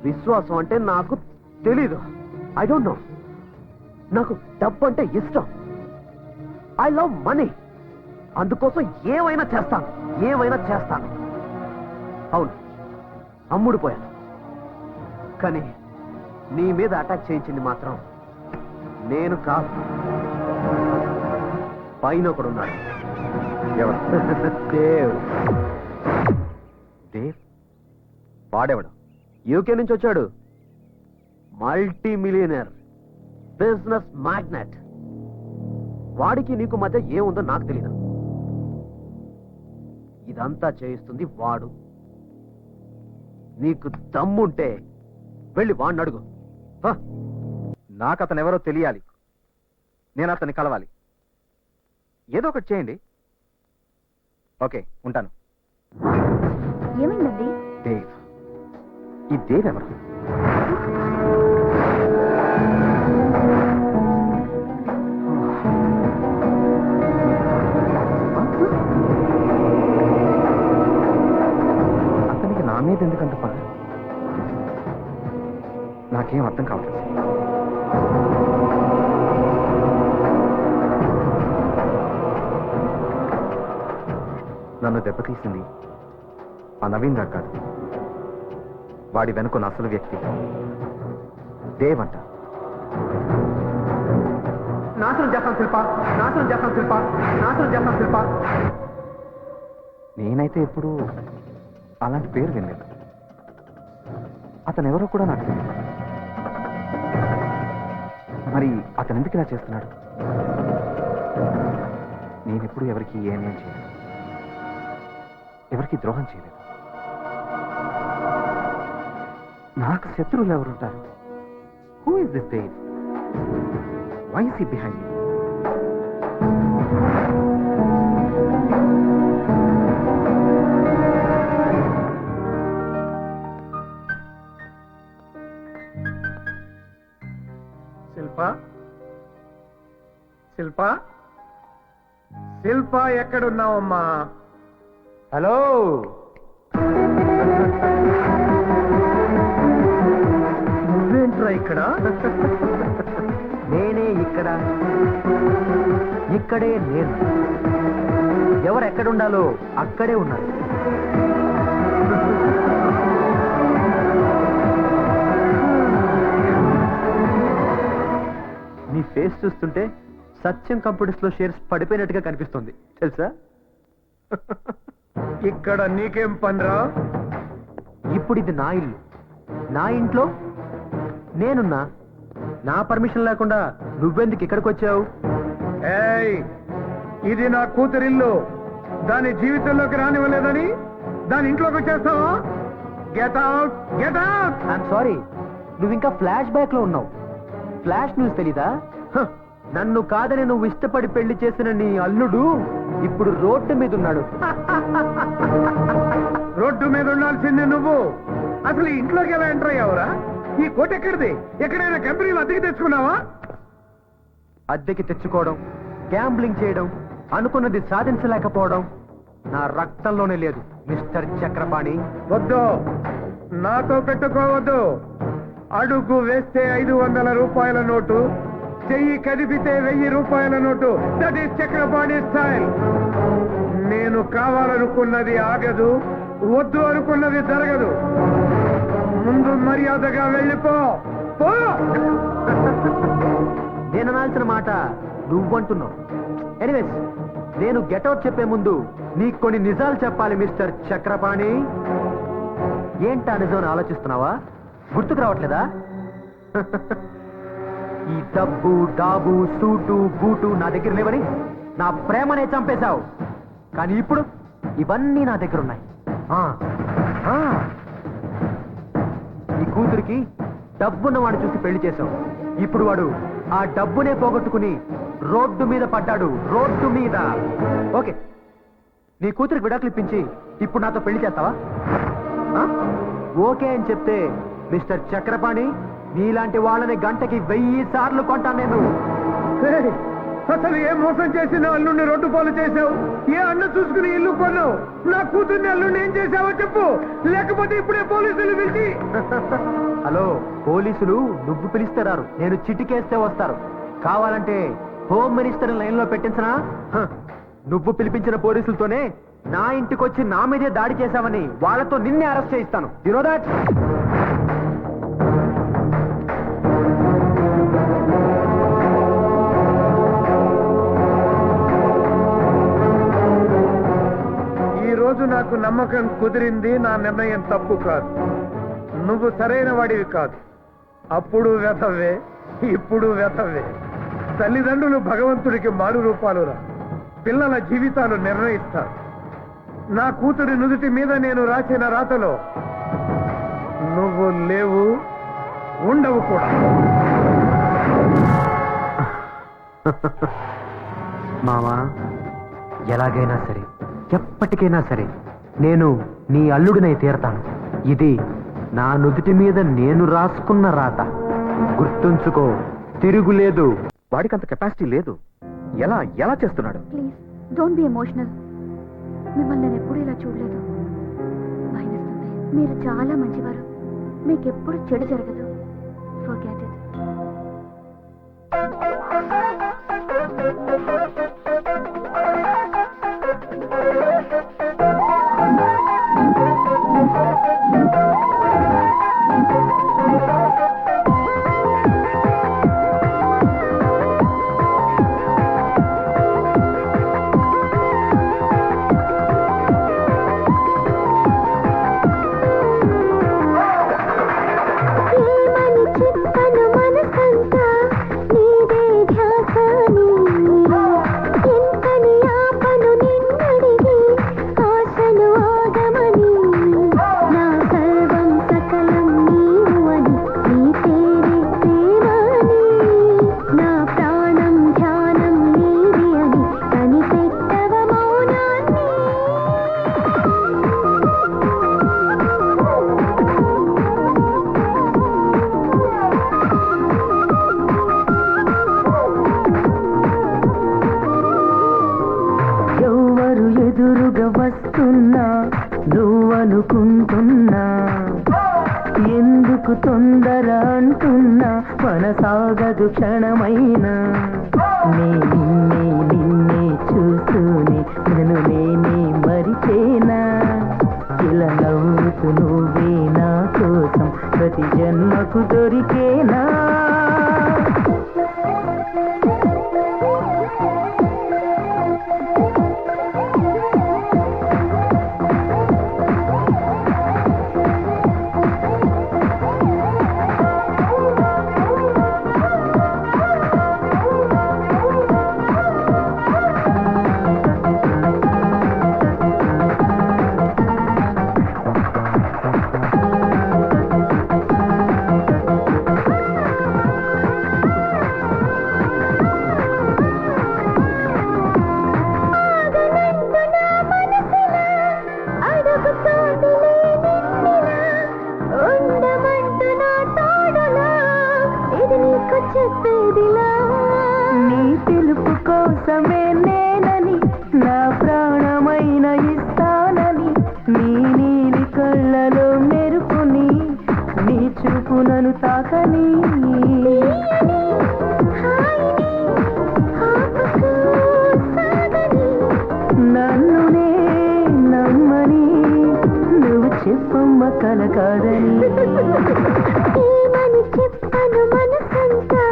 విశ్వాసం అంటే నాకు తెలీదు. I don't know. నాకు డబ్బు అంటే ఇష్టం. I love money. అందుకోసం ఏమైనా చేస్తాను, ఏమైనా చేస్తాను. అవును, అమ్ముడు పోయాను. కానీ నీ మీద అటాక్ చేయించింది మాత్రం నేను కాదు, పైన ఒకడున్నాడు. ఎవరు? దేవ్. దేవ్? వాడేవాడు? యూకే నుంచి వచ్చాడు. Multi millionaire, business magnate. వాడికి నీకు మధ్య ఏముందో నాకు తెలీదు. ఇదంతా చేయిస్తుంది వాడు. నీకు దమ్ముంటే వెళ్ళి వాడిని అడుగు. నాకు అతను ఎవరో తెలియాలి. నేను అతన్ని కలవాలి. ఏదో ఒకటి చేయండి. ఓకే, ఉంటాను. ఏమైందండి? దేవ్. ఈ దేవ్ ఎవరు? అతనికి నా మీద ఎందుకంత పని? నాకేం అర్థం కావట్లేదు. నన్ను దెబ్బతీసింది ఆ నవీన్ రావు కాదు. వాడి వెనుకున్న అసలు వ్యక్తి దేవ్ అంట. నాశనం చేస్తాను శిల్ప, నాశనం చేస్తాను శిల్ప, నాశనం చేస్తాను శిల్ప. నేనైతే ఎప్పుడు అలాంటి పేరు వినలేదు. అతను ఎవరో కూడా నాకు తెలియదు. మరి అతను ఎందుకు ఇలా చేస్తున్నాడు? నేనెప్పుడు ఎవరికి ఏ అన్యాయం చేయలేదు, ఎవరికి ద్రోహం చేయలేదు. నాకు శత్రువులు ఎవరుంటారు? Who is this Dev? Why is he behind me? Shilpa, Shilpa, Shilpa, ఎక్కడున్నావమ్మా? హలో, నువ్వేంట్రా ఇక్కడ? నేనే ఇక్కడ, ఇక్కడే నేను. ఎవరు ఎవరు ఎక్కడ ఉండాలో అక్కడే ఉన్నారు. నీ ఫేస్ చూస్తుంటే సత్యం కంప్యూటర్స్ లో షేర్స్ పడిపోయినట్టుగా కనిపిస్తుంది తెలుసా? ఇక్కడ నీకేం పనిరా? ఇప్పుడు ఇది నా ఇల్లు, నా ఇంట్లో నేనున్నా. నా పర్మిషన్ లేకుండా నువ్వెందుకు ఇక్కడికి వచ్చావు? ఏయ్, ఇది నా కూతురిల్లు. దాని జీవితంలోకి రానివ్వలేదని దాని ఇంట్లోకి వచ్చేస్తావా? Get out, get out. I'm sorry, నువ్వు ఇంకా ఫ్లాష్ బ్యాక్ లో ఉన్నావు. ఫ్లాష్ న్యూస్ తెలీదా? హ, నన్ను కాదని నువ్వు ఇష్టపడి పెళ్లి చేసిన నీ అల్లుడు ఇప్పుడు రోడ్డు మీద ఉన్నాడు. రోడ్డు మీద ఉండాల్సింది నువ్వు. అసలు ఈ ఇంట్లోకి ఎలా ఎంటర్ అయ్యావురా? ఈ కోట ఎక్కడిది? ఎక్కడైనా కంపెనీలు అద్దెకి తెచ్చుకున్నావా? అద్దెకి తెచ్చుకోవడం, గ్యాంబ్లింగ్ చేయడం, అనుకున్నది సాధించలేకపోవడం నా రక్తంలోనే లేదు మిస్టర్ చక్రపాణి. వద్దు, నాతో పెట్టుకోవద్దు. అడుగు వేస్తే 500 రూపాయల నోటు, చెయ్యి కదిపితే 1000 రూపాయల note. That is Chakrapani style. నేను కావాలనుకున్నది ఆగదు, వద్దు అనుకున్నది జరగదు. ముందు మర్యాదగా వెళ్ళిపో. పో. నేను అనాల్సిన మాట నువ్వంటున్నావు. ఎనీవేస్, నేను గెటౌట్ చెప్పే ముందు నీకు కొన్ని నిజాలు చెప్పాలి మిస్టర్ చక్రపాణి. ఏంటా నిజం ఆలోచిస్తున్నావా? గుర్తుకు రావట్లేదా? ఈ డబ్బు, డాబు, సూటు, బూటు నా దగ్గర లేవని నా ప్రేమనే చంపేశావు. కానీ ఇప్పుడు ఇవన్నీ నా దగ్గర ఉన్నాయి. ఈ కూతురికి డబ్బున్న వాడు చూసి పెళ్లి చేశావు. ఇప్పుడు వాడు ఆ డబ్బునే పోగొట్టుకుని రోడ్డు మీద పడ్డాడు. రోడ్డు మీద. ఓకే, నీ కూతురికి విడాకులు ఇప్పించి ఇప్పుడు నాతో పెళ్లి చేస్తావా? ఓకే అని చెప్తే మిస్టర్ చక్రపాణి, నీలాంటి వాళ్ళని గంటకి 1000 సార్లు కొంటాను నేను. ఏయ్, అసలు ఏ మోసం చేసిన అల్లుడిని రోడ్డు పాలు చేశావు? ఏ అన్న చూసుకుని ఇల్లు కొన్నావు? నా కూతుర్ని అల్లుడిని ఏం చేశావో చెప్పు, లేకపోతే ఇప్పుడే పోలీసులు పిలిచి. హలో, పోలీసులు నువ్వు పిలిస్తే రారు, నేను చిటికేస్తే వస్తారు. కావాలంటే హోమ్ మినిస్టర్ లైన్ లో పెట్టించనా? నువ్వు పిలిపించిన పోలీసులతోనే నా ఇంటికొచ్చి నా మీదే దాడి చేశావని వాళ్ళతో నిన్నే అరెస్ట్ చేయిస్తాను. You know that? ఈ రోజు నాకు నమ్మకం కుదిరింది. నా నిర్ణయం తప్పు కాదు. నువ్వు సరైన వాడివి కాదు. అప్పుడు వెధవే, ఇప్పుడు వెధవే. తల్లిదండ్రులు భగవంతుడికి మారు రూపాలురా. పిల్లల జీవితాలు నిర్ణయిస్తారు. నా కూతురి నుదుటి మీద నేను రాసిన రాతలో నువ్వు లేవు, ఉండవు కూడా. మామా, ఎలాగైనా సరే, ఎప్పటికైనా సరే నేను నీ అల్లుడినై తీరతాను. ఇది నా నుదుటి మీద నేను రాసుకున్న రాత. గుర్తుంచుకో, తిరుగులేదు. వాడికి అంత కెపాసిటీ లేదు. ఎలా ఎలా చేస్తున్నాడు? Please don't be emotional. మిమ్మల్ని నేను ఎప్పుడు ఇలా చూడలేదు. భయమేస్తుంది. మీరు చాలా మంచివారు. మీకు ఎప్పుడు చెడు జరగదు. Forget it. వస్తున్నా నువ్వనుకుంటున్నా, ఎందుకు తొందర అంటున్నా, మనసాగదు క్షణమైనా. నిన్నే నిన్నే చూ చూస్తూనే నన్ను నేనే మరిచేనా ఇలా నవ్వుతూ నువ్వే నా కోసం ప్రతి జన్మకు దొరికేనా నీ పిలుపు కోసమే నేనని నా ప్రాణమైన ఇస్తానని నీ నీలి కళ్ళలో మెరుపుని నీ చూపు నన్ను తాకని నన్ను నే నమ్మని నువ్వు చెప్పమ్మ కల కాదని చెప్పను మనసంతా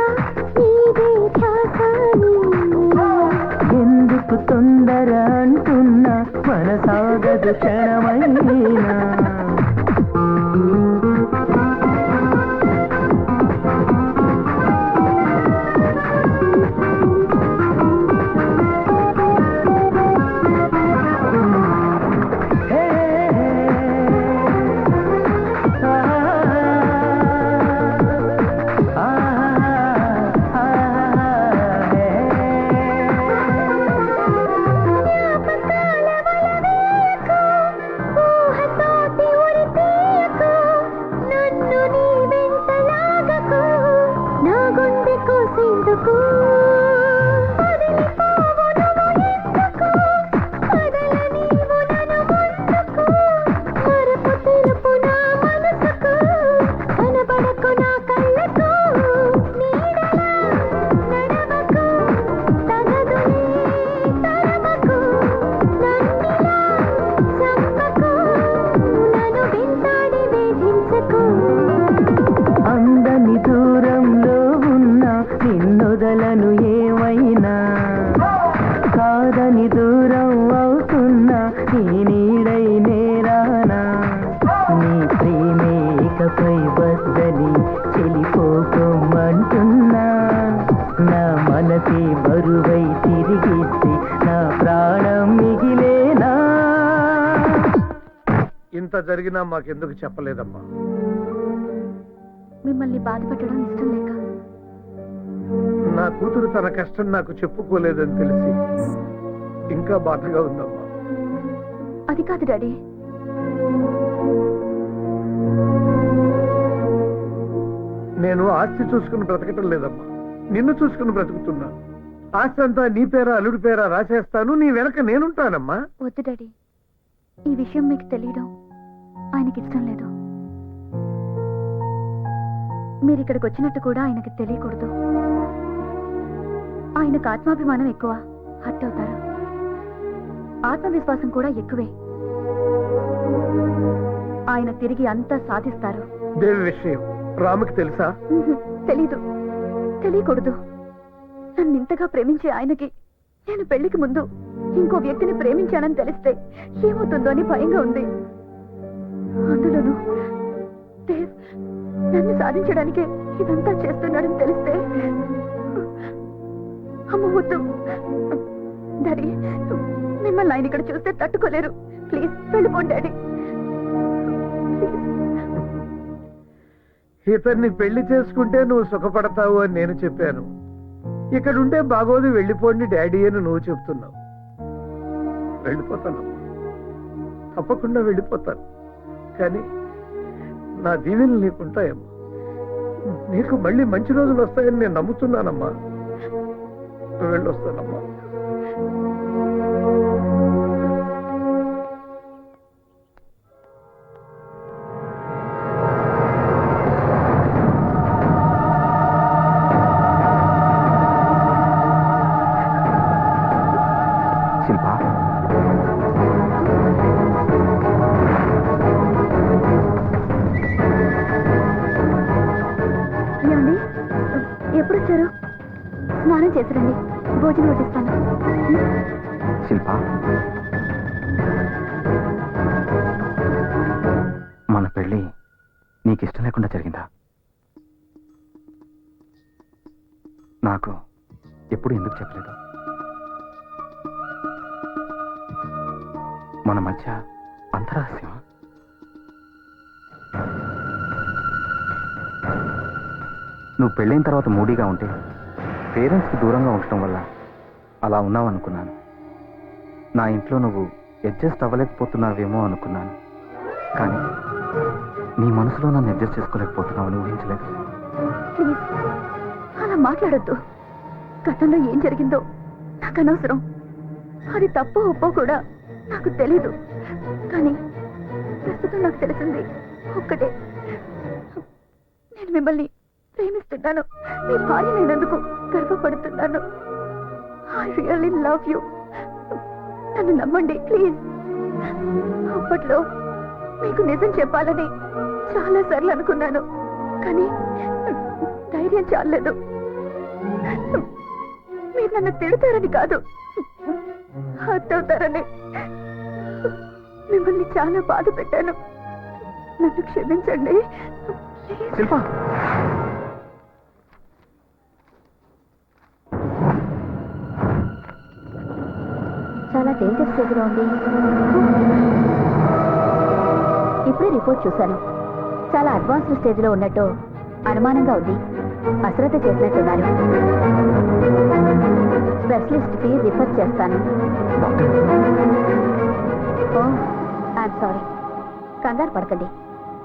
నీదే ధ్యాసని ఎందుకు తొందర అంటున్నా మనసాగదు క్షణమైనా అందని దూరంలో ఉన్నా నిన్నొదలను ఏమైనా కాదని దూరం అవుతున్నా నీ నీడై నేరానా నీ ప్రేమే ఇకపై వద్దని చెలిపోకమంటున్నా నా మనసే బరువై తిరిగిస్తే నా ప్రాణం మిగిలేనా ఇంత జరిగినా మాకెందుకు చెప్పలేదమ్మా? మిమ్మల్ని బాధపెట్టడం ఇష్టం లేక నా కూతురు తన కష్టం నాకు చెప్పుకోలేదని తెలిసి ఇంకా బాధగా ఉందమ్మా. అది కాదు డాడీ, నేను ఆస్తి చూసుకుని బ్రతకటం లేదమ్మా, నిన్ను చూసుకుని బ్రతుకుతున్నా. ఆస్తి అంతా నీ పేరా అల్లుడి పేరా రాసేస్తాను, నీ వెనక నేనుంటానమ్మా. వద్దు డాడీ, ఈ విషయం మీకు తెలియడం ఆయనకి ఇష్టం లేదు. మీరు ఇక్కడికి వచ్చినట్టు కూడా ఆయనకి తెలియకూడదు. ఆయనకు ఆత్మాభిమానం ఎక్కువ, హర్ట్ అవుతారు. ఆత్మవిశ్వాసం కూడా ఎక్కువే. ఆయన తిరిగి అంతా సాధిస్తారు. దేవి విషయం రాముకి తెలుసా? తెలీదు, తెలియకూడదు. నన్ను ఇంతగా ప్రేమించే ఆయనకి నేను పెళ్లికి ముందు ఇంకో వ్యక్తిని ప్రేమించానని తెలిస్తే ఏమవుతుందో అని భయంగా ఉంది. అందులోనూ దేవ్ నన్ను సాధించడానికే ఇదంతా చేస్తున్నాడని తెలిస్తే అమ్మ వద్దు. డాడీ, మిమ్మల్ని ఆయన ఇక్కడ చూస్తే తట్టుకోలేరు. ప్లీజ్ వెళ్ళిపోండి డాడీ. ఇతన్ని పెళ్లి చేసుకుంటే నువ్వు సుఖపడతావు అని నేను చెప్పాను. ఇక్కడుంటే బాగోదు, వెళ్ళిపోండి డాడీ అని నువ్వు చెప్తున్నావు. వెళ్ళిపోతానమ్మా, తప్పకుండా వెళ్ళిపోతాను. కానీ నా దీవెనలు నీకుంటాయమ్మా. నీకు మళ్ళీ మంచి రోజులు వస్తాయని నేను నమ్ముతున్నానమ్మా. వెళ్ళొస్తానమ్మా. ఏమండి ఎప్పుడు వచ్చారు? స్నానం చేసిరండి, భోజనం వడ్డిస్తాను. శిల్ప, మన పెళ్ళి నీకు ఇష్టం లేకుండా జరిగిందా? నాకు ఎప్పుడు ఎందుకు చెప్పలేదు? మన మధ్య అంతరహస్యమా? నువ్వు పెళ్ళైన తర్వాత మూడీగా ఉంటే పేరెంట్స్కి దూరంగా ఉండటం వల్ల అలా ఉన్నావు అనుకున్నాను. నా ఇంట్లో నువ్వు అడ్జస్ట్ అవ్వలేకపోతున్నావేమో అనుకున్నాను. కానీ నీ మనసులో నన్ను అడ్జస్ట్ చేసుకోలేకపోతున్నావని ఊహించలేదు. ప్లీజ్ అలా మాట్లాడొద్దు. గతంలో ఏం జరిగిందో నాకు అనవసరం. అది తప్పో ఒప్పో కూడా నాకు తెలీదు. కానీ ప్రస్తుతం నాకు తెలిసింది ఒక్కటే, నేను మిమ్మల్ని ప్రేమిస్తున్నాను. మీ భార్య నేనందుకు గర్వపడుతున్నాను. I really love you. నన్ను నమ్మండి ప్లీజ్. అప్పట్లో మీకు నిజం చెప్పాలని చాలా సార్లు అనుకున్నాను, కానీ ధైర్యం చాలలేదు. మీరు నన్ను తిడతారని కాదు, హర్ట్ అవుతారని. మిమ్మల్ని చాలా బాధ పెట్టాను. నన్ను క్షమించండి. శిల్ప, చాలా డేంజర్ స్టేజ్లో ఉంది. ఇప్పుడే రిపోర్ట్ చూశాను. చాలా అడ్వాన్స్డ్ స్టేజ్లో ఉన్నట్టు అనుమానంగా ఉంది. అశ్రద్ధ చేసినట్టున్నారు. స్పెషలిస్ట్కి రిఫర్ చేస్తాను. ఓ ఐఎమ్ సారీ. కంగారు పడకండి.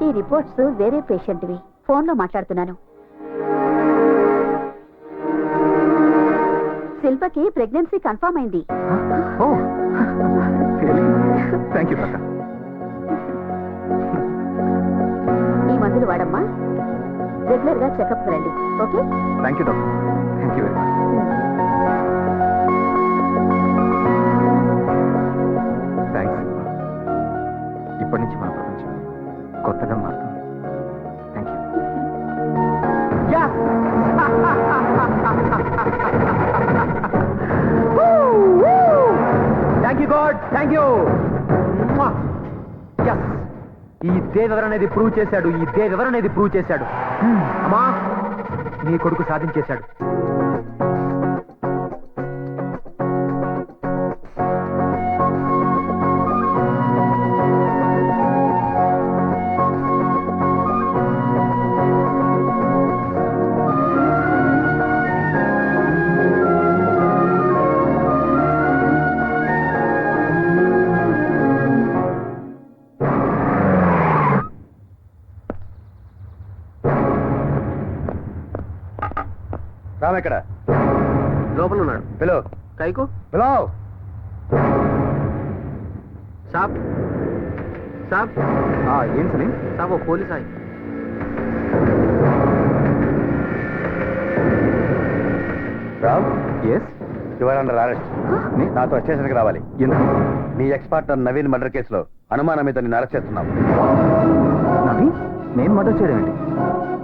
ఈ రిపోర్ట్స్ వేరే పేషెంట్వి. ఫోన్లో మాట్లాడుతున్నాను. శిల్పకి ప్రెగ్నెన్సీ కన్ఫర్మ్ అయింది. Thank you doctor. ఈ మందులు వాడమ్మా. రెగ్యులర్ గా చెకప్ రండి. Okay? Thank you doctor. Thank you very much. Thanks. ఇప్పటి నుంచి మన ప్రపంచం కొత్తగా మారుతుంది. Thank you. Thank you God, thank you. ఈ దేవెవర్ అనేది ప్రూవ్ చేశాడు. ఈ దేవెవర్ అనేది ప్రూవ్ చేశాడు. అమ్మా, నీ కొడుకు సాధించేశాడు. రామ్ ఎక్కడ? లోపల ఉన్నాడు. పిలో కైకు పిలో. సాబ్ సాబ్ ఏం సలీం? సాబ్, ఓ పోలీస్ ఆయ్. Ram, yes. Your under arrest. నాతో స్టేషన్కి రావాలి. ఎందుకు? నీ ఎక్స్ పార్ట్నర్ నవీన్ మర్డర్ కేసులో అనుమానం మీద నిన్ను అరెస్ట్ చేస్తున్నాం. నవీన్, నేను మర్డర్ చేయడం ఏంటి?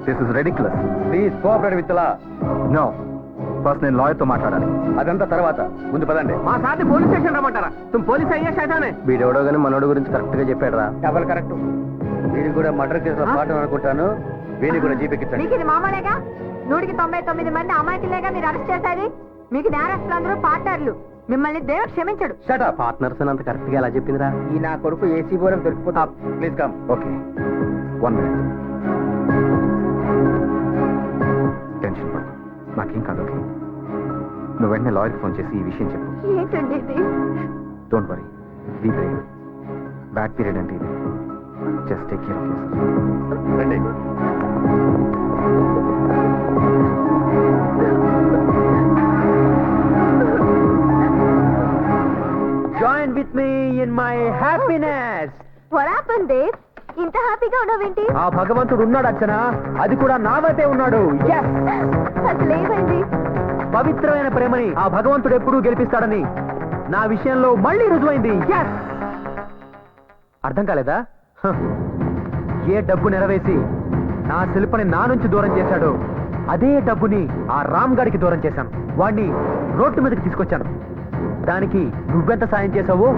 This is ridiculous. Please cooperate with law. No, first నేను లాయర్తో మాట్లాడాలి. అదంతా తర్వాత, ముందు పదండి. మా సార్ని పోలీస్ స్టేషన్ రమ్మంటారా? తుమ్ పోలీస్ అయ్యా శైతానే. వీడెవడో కానీ మనోడు గురించి కరెక్ట్ గా చెప్పాడు రా. Double correct. వీడిని కూడా మర్డర్ కేసులో పాఠం అనుకుంటాను. వీడిని కూడా జీపెక్కించండి. మీకు ఇది మామూలేగా? 199 మంది అమాయకులేగా మీరు అరెస్ట్ చేసేది. మీకు నేరస్తులందరూ పార్ట్నర్లు. మిమ్మల్ని దేవుడు క్షమించడు. Shut up. పార్ట్నర్స్ అంత కరెక్ట్ గా ఎలా చెప్పిందిరా? ఈ నా కొడుకు ఏసీ బోరం దొరికిపోతా. Please come. Okay, 1 minute. Tension పడకు, నాకేం కాదు. ఓకే, నువ్వు వెంటనే లాయర్కి ఫోన్ చేసి ఈ విషయం చెప్పు. ఏంటండి ఇది? Don't worry, be brave. Bad period అంటే ఇది. Just take care of your. రండి. Join with me in my happiness. What happened, Dave? ఇంత హ్యాపీగా ఉన్నావేంటి? ఆ భగవంతుడు ఉన్నాడు అర్చన, అది కూడా నా వైపే ఉన్నాడు. అసలు ఏమైంది? పవిత్రమైన ప్రేమని ఆ భగవంతుడు ఎప్పుడూ గెలిపిస్తాడని నా విషయంలో మళ్ళీ రుజువైంది. Yes! అర్థం కాలేదా? హ. ఏ డబ్బు నెరవేసి నా శిల్పని నా నుంచి దూరం చేశాడో అదే డబ్బుని ఆ రామ్ గారికి దూరం చేశాను. వాణ్ణి రోడ్డు మీదకి తీసుకొచ్చాను. దానికి నువ్వెంత సాయం చేశావో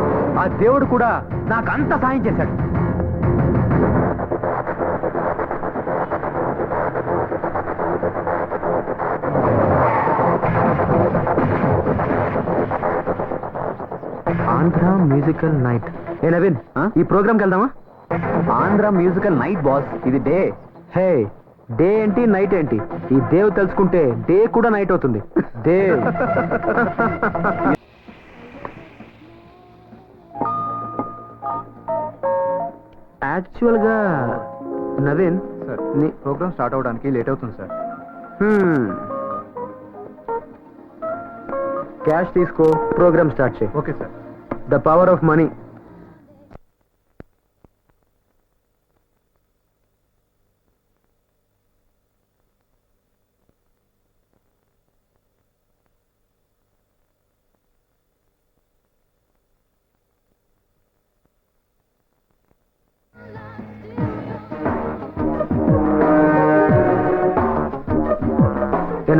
ఆ దేవుడు కూడా నాకు అంత సాయం చేశాడు. Andhra musical night. ఏ నవీన్, ఈ ప్రోగ్రామ్కి వెళ్దామా? ఆంధ్ర మ్యూజికల్ నైట్ బాస్, ఇది డే. హే, డే ఏంటి నైట్ ఏంటి? ఈ దేవ్ తెలుసుకుంటే డే కూడా నైట్ అవుతుంది. దేవ్ యాక్చువల్ గా నవీన్ సార్, ప్రోగ్రామ్ స్టార్ట్ అవడానికి లేట్ అవుతుంది సార్. క్యాష్ తీసుకో, ప్రోగ్రామ్ స్టార్ట్ చేయి. Okay sir. The power of money.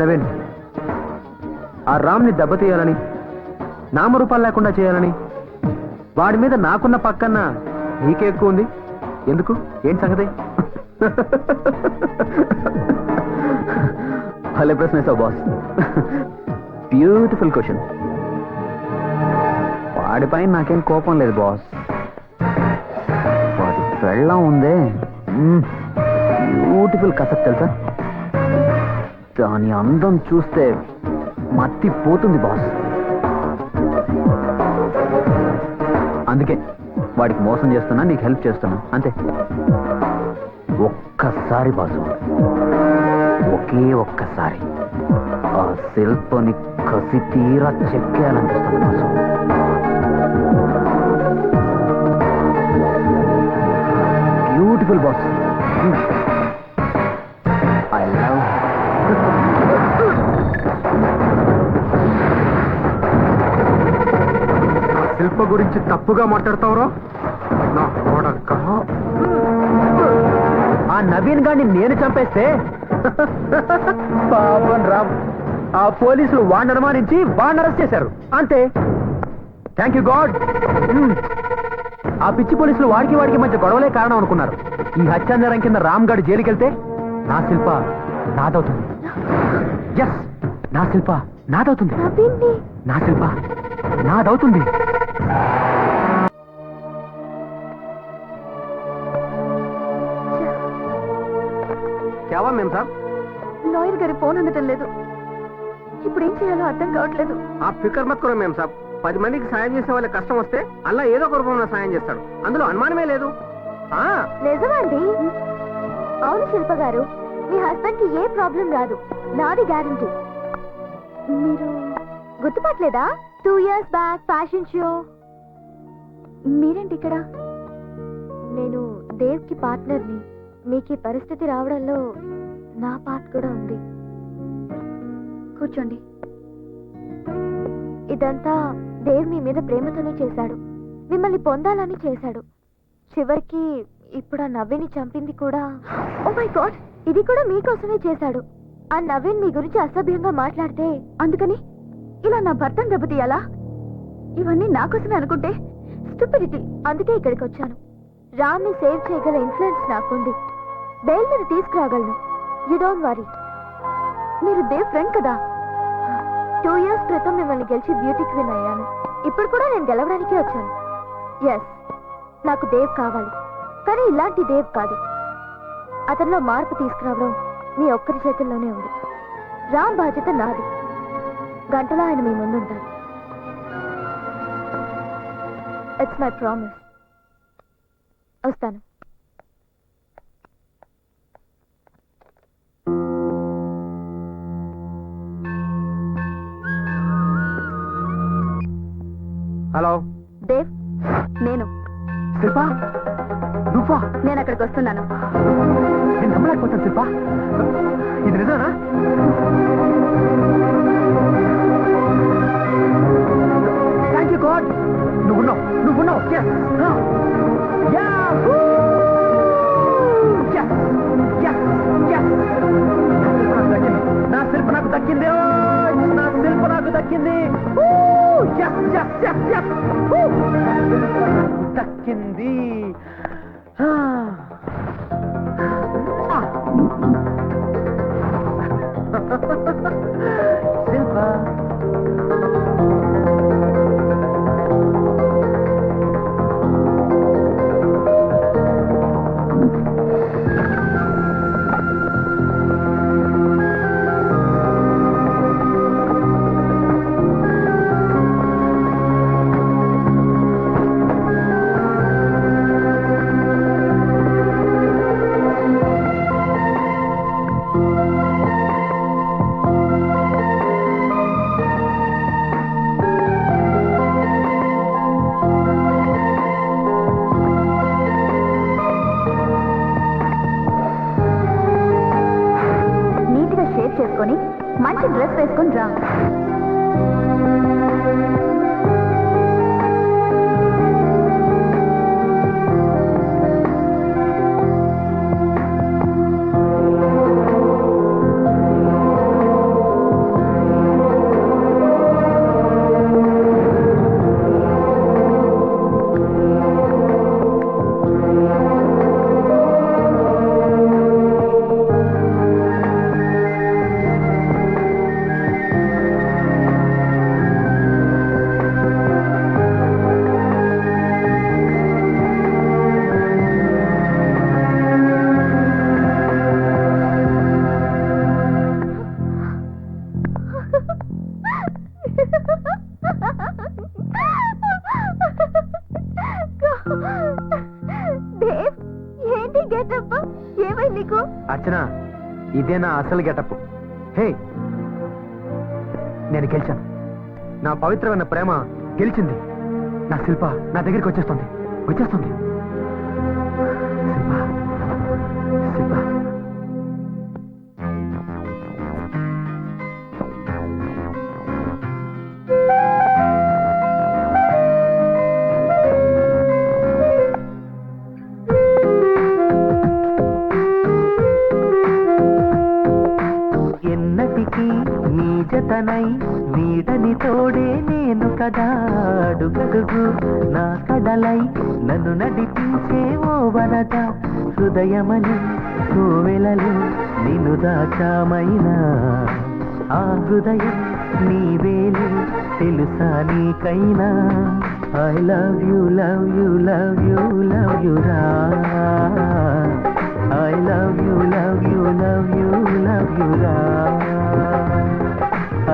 Naveen, ఆ రామ్ని దెబ్బతీయాలని, నామరూపాలు లేకుండా చేయాలని, వాడి మీద నాకున్న పక్కన నీకే ఎక్కువ ఉంది. ఎందుకు? ఏంటి సంగతి? భలే ప్రశ్న వేసావు బాస్. Beautiful question. వాడిపై నాకేం కోపం లేదు బాస్. వాడి పెళ్ళం ఉందే, బ్యూటిఫుల్ కసక్ తెలుసా? దాని అందం చూస్తే మత్తి పోతుంది బాస్. అందుకే వాడికి మోసం చేస్తున్నా, నీకు హెల్ప్ చేస్తున్నా, అంతే. ఒక్కసారి బాసు, ఒకే ఒక్కసారి ఆ శిల్పని కసి తీరా చెక్కేయాలనిపిస్తుంది boss. Beautiful boss. I love. Shilpa గురించి తప్పుగా మాట్లాడతావురా నా కొడక. ఆ నవీన్ గారిని నేను చంపేస్తే పాపం రామ్, ఆ పోలీసులు వాడిని అనుమానించి వాడిని అరెస్ట్ చేశారు, అంతే. Thank you God. ఆ పిచ్చి పోలీసులు వాడికి మధ్య గొడవలే కారణం అనుకున్నారు. ఈ హత్యానేరం కింద రామ్ గారు జైలుకి వెళ్తే నా శిల్ప నాదవుతుంది. ఎస్, నా శిల్ప నాదవుతుంది. నా శిల్ప నాదవుతుంది. క్యావా మేం సార్? లాయర్ గారి ఫోన్ అందటం లేదు. ఇప్పుడు ఏం చేయాలో అర్థం కావట్లేదు. ఆ ఫికర్ మత్ కూడా మేం సార్. 10 మందికి సాయం చేసే వాళ్ళకి కష్టం వస్తే అల్లా ఏదో ఒక రూపంలో సాయం చేస్తాడు, అందులో అనుమానమే లేదు. నిజమండి. అవును శిల్ప గారు, మీ హస్బెండ్ కి ఏ ప్రాబ్లం రాదు, నాది గ్యారంటీ. మీరు గుర్తుపట్టలేదా? 2 years బ్యాక్ ఫ్యాషన్ షో. మీరేంటి ఇక్కడ? నేను దేవ్ కి పార్ట్నర్ని. మీకు ఈ పరిస్థితి రావడంలో నా పార్ట్ కూడా ఉంది. కూర్చోండి. ఇదంతా దేవ్ మీ మీద ప్రేమతోనే చేశాడు, మిమ్మల్ని పొందాలని చేశాడు. చివరికి ఇప్పుడు ఆ నవీన్ని చంపింది కూడా. ఓ మై గాడ్, ఇది కూడా మీకోసమే చేశాడు. ఆ నవీన్ మీ గురించి అసభ్యంగా మాట్లాడితే అందుకని ఇలా నా భర్తను దెబ్బతీయాలా? ఇవన్నీ నా కోసమే అనుకుంటే స్టూపిడిటీ. అందుకే ఇక్కడికి వచ్చాను. రామ్ ని సేవ్ చేయగల ఇన్ఫ్లుయెన్స్ నాకుంది. బెయిల్ మీద తీసుకురాగలను. You don't worry. మీరు దేవ్ ఫ్రెండ్ కదా. 2 years క్రితం మిమ్మల్ని గెలిచి బ్యూటీ క్వీన్ అయ్యాను. ఇప్పుడు కూడా నేను గెలవడానికే వచ్చాను. ఎస్, నాకు దేవ్ కావాలి, కానీ ఇలాంటి దేవ్ కాదు. అతనిలో మార్పు తీసుకురావడం మీ ఒక్కరి చేతుల్లోనే ఉంది. రామ్ బాధ్యత నాది. గంటలో ఆయన మీ ముందుంటారు. It's my promise. వస్తాను. హలో దేవ్, నేను శిల్ప, నువ్వా? నేను అక్కడికి వస్తున్నాను. నేను నమ్మలేకపోతాను శిల్ప, ఇది నిజానా? థ్యాంక్ యూ గాడ్ నువ్వున్నావు ఎస్ నా శిల్ప నాకు దక్కింది నా శిల్ప నాకు దక్కింది దక్కింది శిల్ప నీట్గా షేప్ చేసుకొని మంచి డ్రెస్ వేసుకొని రా. దేవ్, ఏంటి గెటప్? ఏమైంది నీకు? అర్చన ఇదే నా అసలు గెటప్. హే నేను గెలిచాను. నా పవిత్రమైన ప్రేమ గెలిచింది. నా శిల్ప నా దగ్గరికి వచ్చేస్తుంది. శిల్ప శిల్ప ఎన్నటికి నీ జతనై నీడని తోడే నేను కదా అడుగడుగు నా కడలై నన్ను నడిపించే ఓ వరద హృదయమని కోవెలలో నిన్ను దాచామైనా ఆ హృదయం నీవేలే తెలుసా నీకైనా I love you love you love you love you రా I love you, love you, love you, love you, ra.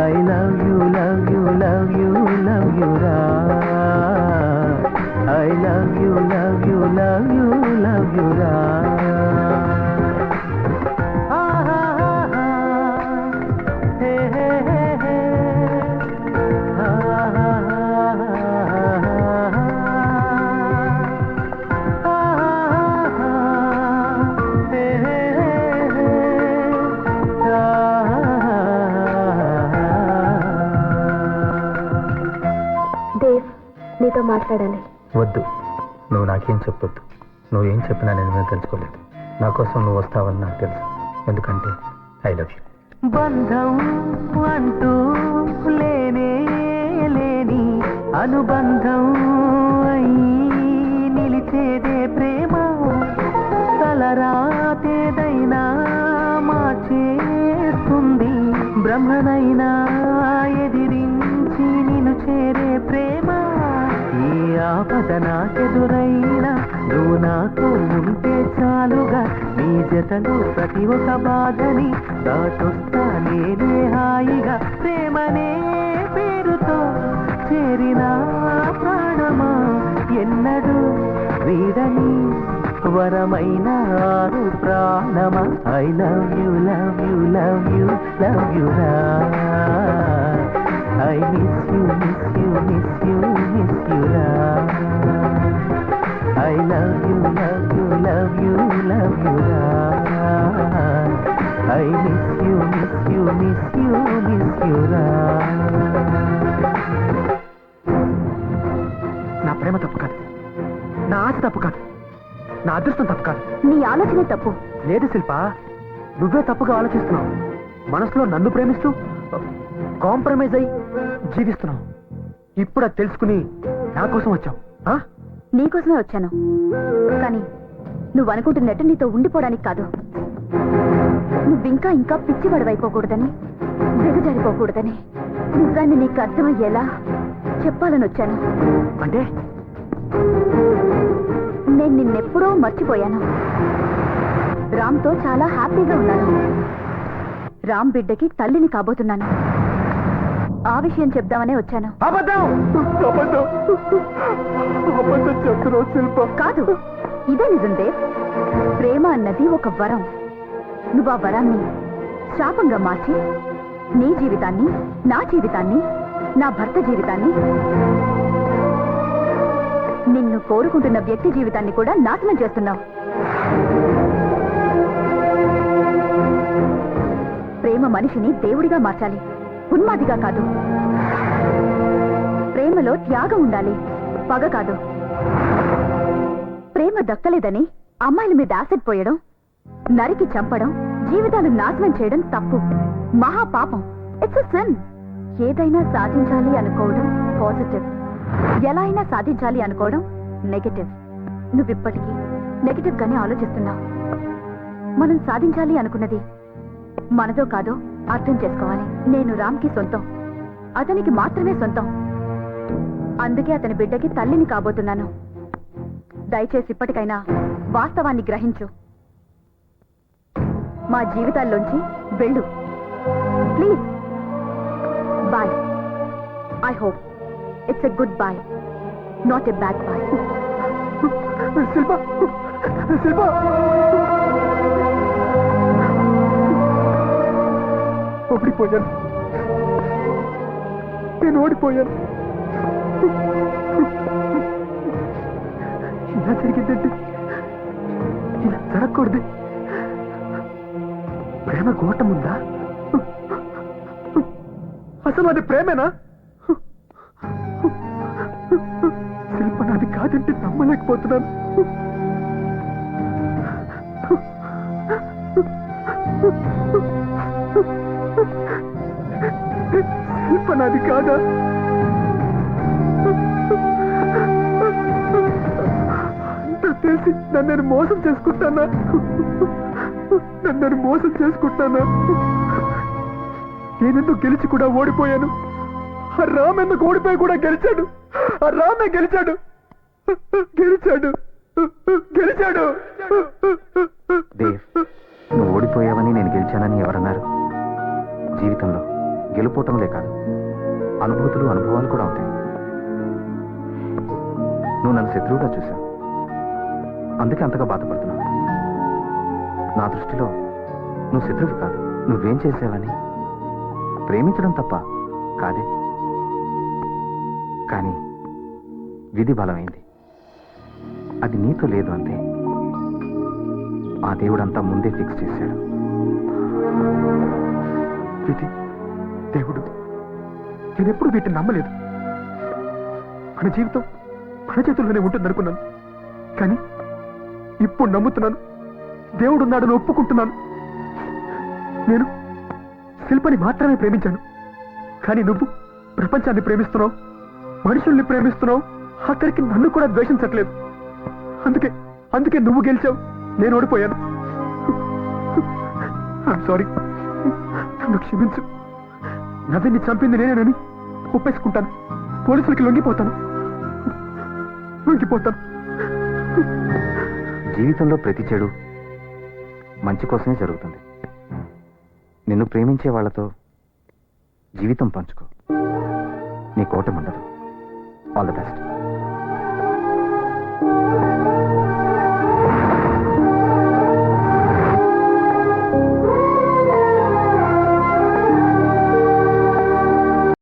I love you, love you, love you, love you, ra. I love you, love you, love you, love you, ra. Ah, ah, ah, ah. Hey, hey, hey, hey. Ah, ah, ah, ah, ah. Dev, నీతో మాట్లాడాలి. వద్దు, నువ్వు నాకేం చెప్పొద్దు. నువ్వేం చెప్పినా నేను మేము తెలుసుకోలేదు. నా కోసం నువ్వు వస్తావని నాకు తెలుసు. ఎందుకంటే ఐ లవ్ యూ. బంధం అంటూ లేనే లేని అనుబంధం అయి నిలిచేదే ప్రేమ. తలరాతేదైనా మార్చేస్తుంది. బ్రహ్మనైనా ఎదిరించి నిన్ను చేరే ప్రేమ. ఈ ఆపద నాకెదురైనా నువ్వు నాతో ఉంటే చాలుగా. నీ జతలో ప్రతి ఒక్క బాధని దాటొస్తా నేనే హాయిగా. ప్రేమనే పేరుతో చేరిన ప్రాణమా ఎన్నడూ వీడని వరమైన ఆరు ప్రాణమా. I love you love you love you love you రా. I miss you miss you miss you miss you రా. I love you love you love you love you రా. I miss you miss you miss you miss you రా. తప్పు కాదు, నా ఆశ తప్పు కాదు, నా అదృష్టం తప్పు కాదు. నీ ఆలోచనే తప్పు. లేదు శిల్ప, నువ్వే తప్పుగా ఆలోచిస్తున్నావు. మనసులో నన్ను ప్రేమిస్తూ కాంప్రమైజ్ అయి జీవిస్తున్నావు. ఇప్పుడు అది తెలుసుకుని నా కోసం వచ్చావు. నీకోసమే వచ్చాను, కానీ నువ్వు అనుకుంటున్నట్టు నీతో ఉండిపోవడానికి కాదు. నువ్వింకా ఇంకా పిచ్చి పడవైపోకూడదని, దిగజారిపోకూడదని నిజాన్ని నీకు అర్థమయ్యేలా చెప్పాలని వచ్చాను. అంటే నేను నిన్నెప్పుడో మర్చిపోయాను. రామ్తో చాలా హ్యాపీగా ఉన్నాను. రామ్ బిడ్డకి తల్లిని కాబోతున్నాను. ఆ విషయం చెప్దామనే వచ్చాను. కాదు, ఇదే నిజం దేవ్. ప్రేమ అన్నది ఒక వరం. నువ్వు ఆ వరాన్ని శాపంగా మార్చి నీ జీవితాన్ని, నా జీవితాన్ని, నా భర్త జీవితాన్ని, నిన్ను కోరుకుంటున్న వ్యక్తి జీవితాన్ని కూడా నాశనం చేస్తున్నావు. ప్రేమ మనిషిని దేవుడిగా మార్చాలి, ఉన్మాదిగా కాదు. ప్రేమలో త్యాగం ఉండాలి, పగ కాదు. ప్రేమ దక్కలేదని అమ్మాయిల మీద యాసిడ్ పోయడం, నరికి చంపడం, జీవితాలు నాశనం చేయడం తప్పు, మహా పాపం. It's a sin. ఏదైనా సాధించాలి అనుకోవడం పాజిటివ్, ఎలా అయినా సాధించాలి అనుకోవడం నెగటివ్. నువ్విప్పటికీ నెగటివ్ గానే ఆలోచిస్తున్నావు. మనం సాధించాలి అనుకున్నది మనదో కాదో అర్థం చేసుకోవాలి. నేను రామ్కి సొంతం, అతనికి మాత్రమే సొంతం. అందుకే అతని బిడ్డకి తల్లిని కాబోతున్నాను. దయచేసి ఇప్పటికైనా వాస్తవాన్ని గ్రహించు. మా జీవితాల్లోంచి వెళ్ళు please. Bye. I hope it's a good bye, not a bad bye. Shilpa, Shilpa, ఓడిపోయాను, నేను ఓడిపోయాను. ఇలా జరిగిందంటే ఇలా జరగకూడదు. ప్రేమ గోటం ఉందా? అసలు అది ప్రేమేనా? శిల్ప నాది కాదంటే నమ్మలేకపోతున్నాను. శిల్ప నాది కాదా? తెలిసి నన్ను మోసం చేసుకుంటానా? నన్ను మోసం చేసుకుంటానా? నేనెందుకు గెలిచి కూడా ఓడిపోయాను. ఆ రామ్ ఎందుకు ఓడిపోయి కూడా గెలిచాడు. ఆ రామే గెలిచాడు, గెలిచాడు, గెలిచాడు. దేవ్, నువ్వు ఓడిపోయావని నేను గెలిచానని ఎవరన్నారు? జీవితంలో గెలుపోవటంలే కాదు, అనుభూతులు, అనుభవాలు కూడా ఉంటాయి. నువ్వు నన్ను శత్రువుగా చూశావు, అందుకే అంతగా బాధపడుతున్నావు. నా దృష్టిలో నువ్వు శత్రువు కాదు. నువ్వేం చేసావని ప్రేమించడం తప్ప కాదే, కానీ విధి బలమైంది. అది నీతో లేదు అంతే. ఆ దేవుడంతా ముందే ఫిక్స్ చేశాడు. విధి, దేవుడు, నేనెప్పుడు వీటిని నమ్మలేదు. మన జీవితం మన చేతుల్లోనే ఉంటుందనుకున్నాను, కానీ ఇప్పుడు నమ్ముతున్నాను. దేవుడున్నాడని ఒప్పుకుంటున్నాను. నేను శిల్పని మాత్రమే ప్రేమించాను, కానీ నువ్వు ప్రపంచాన్ని ప్రేమిస్తున్నావు, మనుషుల్ని ప్రేమిస్తున్నావు, ఆఖరికి నన్ను కూడా ద్వేషించట్లేదు. అందుకే అందుకే నువ్వు గెలిచావు, నేను ఓడిపోయాను. సారీ, నన్ను క్షమించు. నవ్విని చంపింది నేనేనని ఒప్పేసుకుంటాను. పోలీసులకి లొంగిపోతాను. జీవితంలో ప్రతి చెడు మంచి కోసమే జరుగుతుంది. నిన్ను ప్రేమించే వాళ్ళతో జీవితం పంచుకో, నీ కోటం ఉండదు. All the best.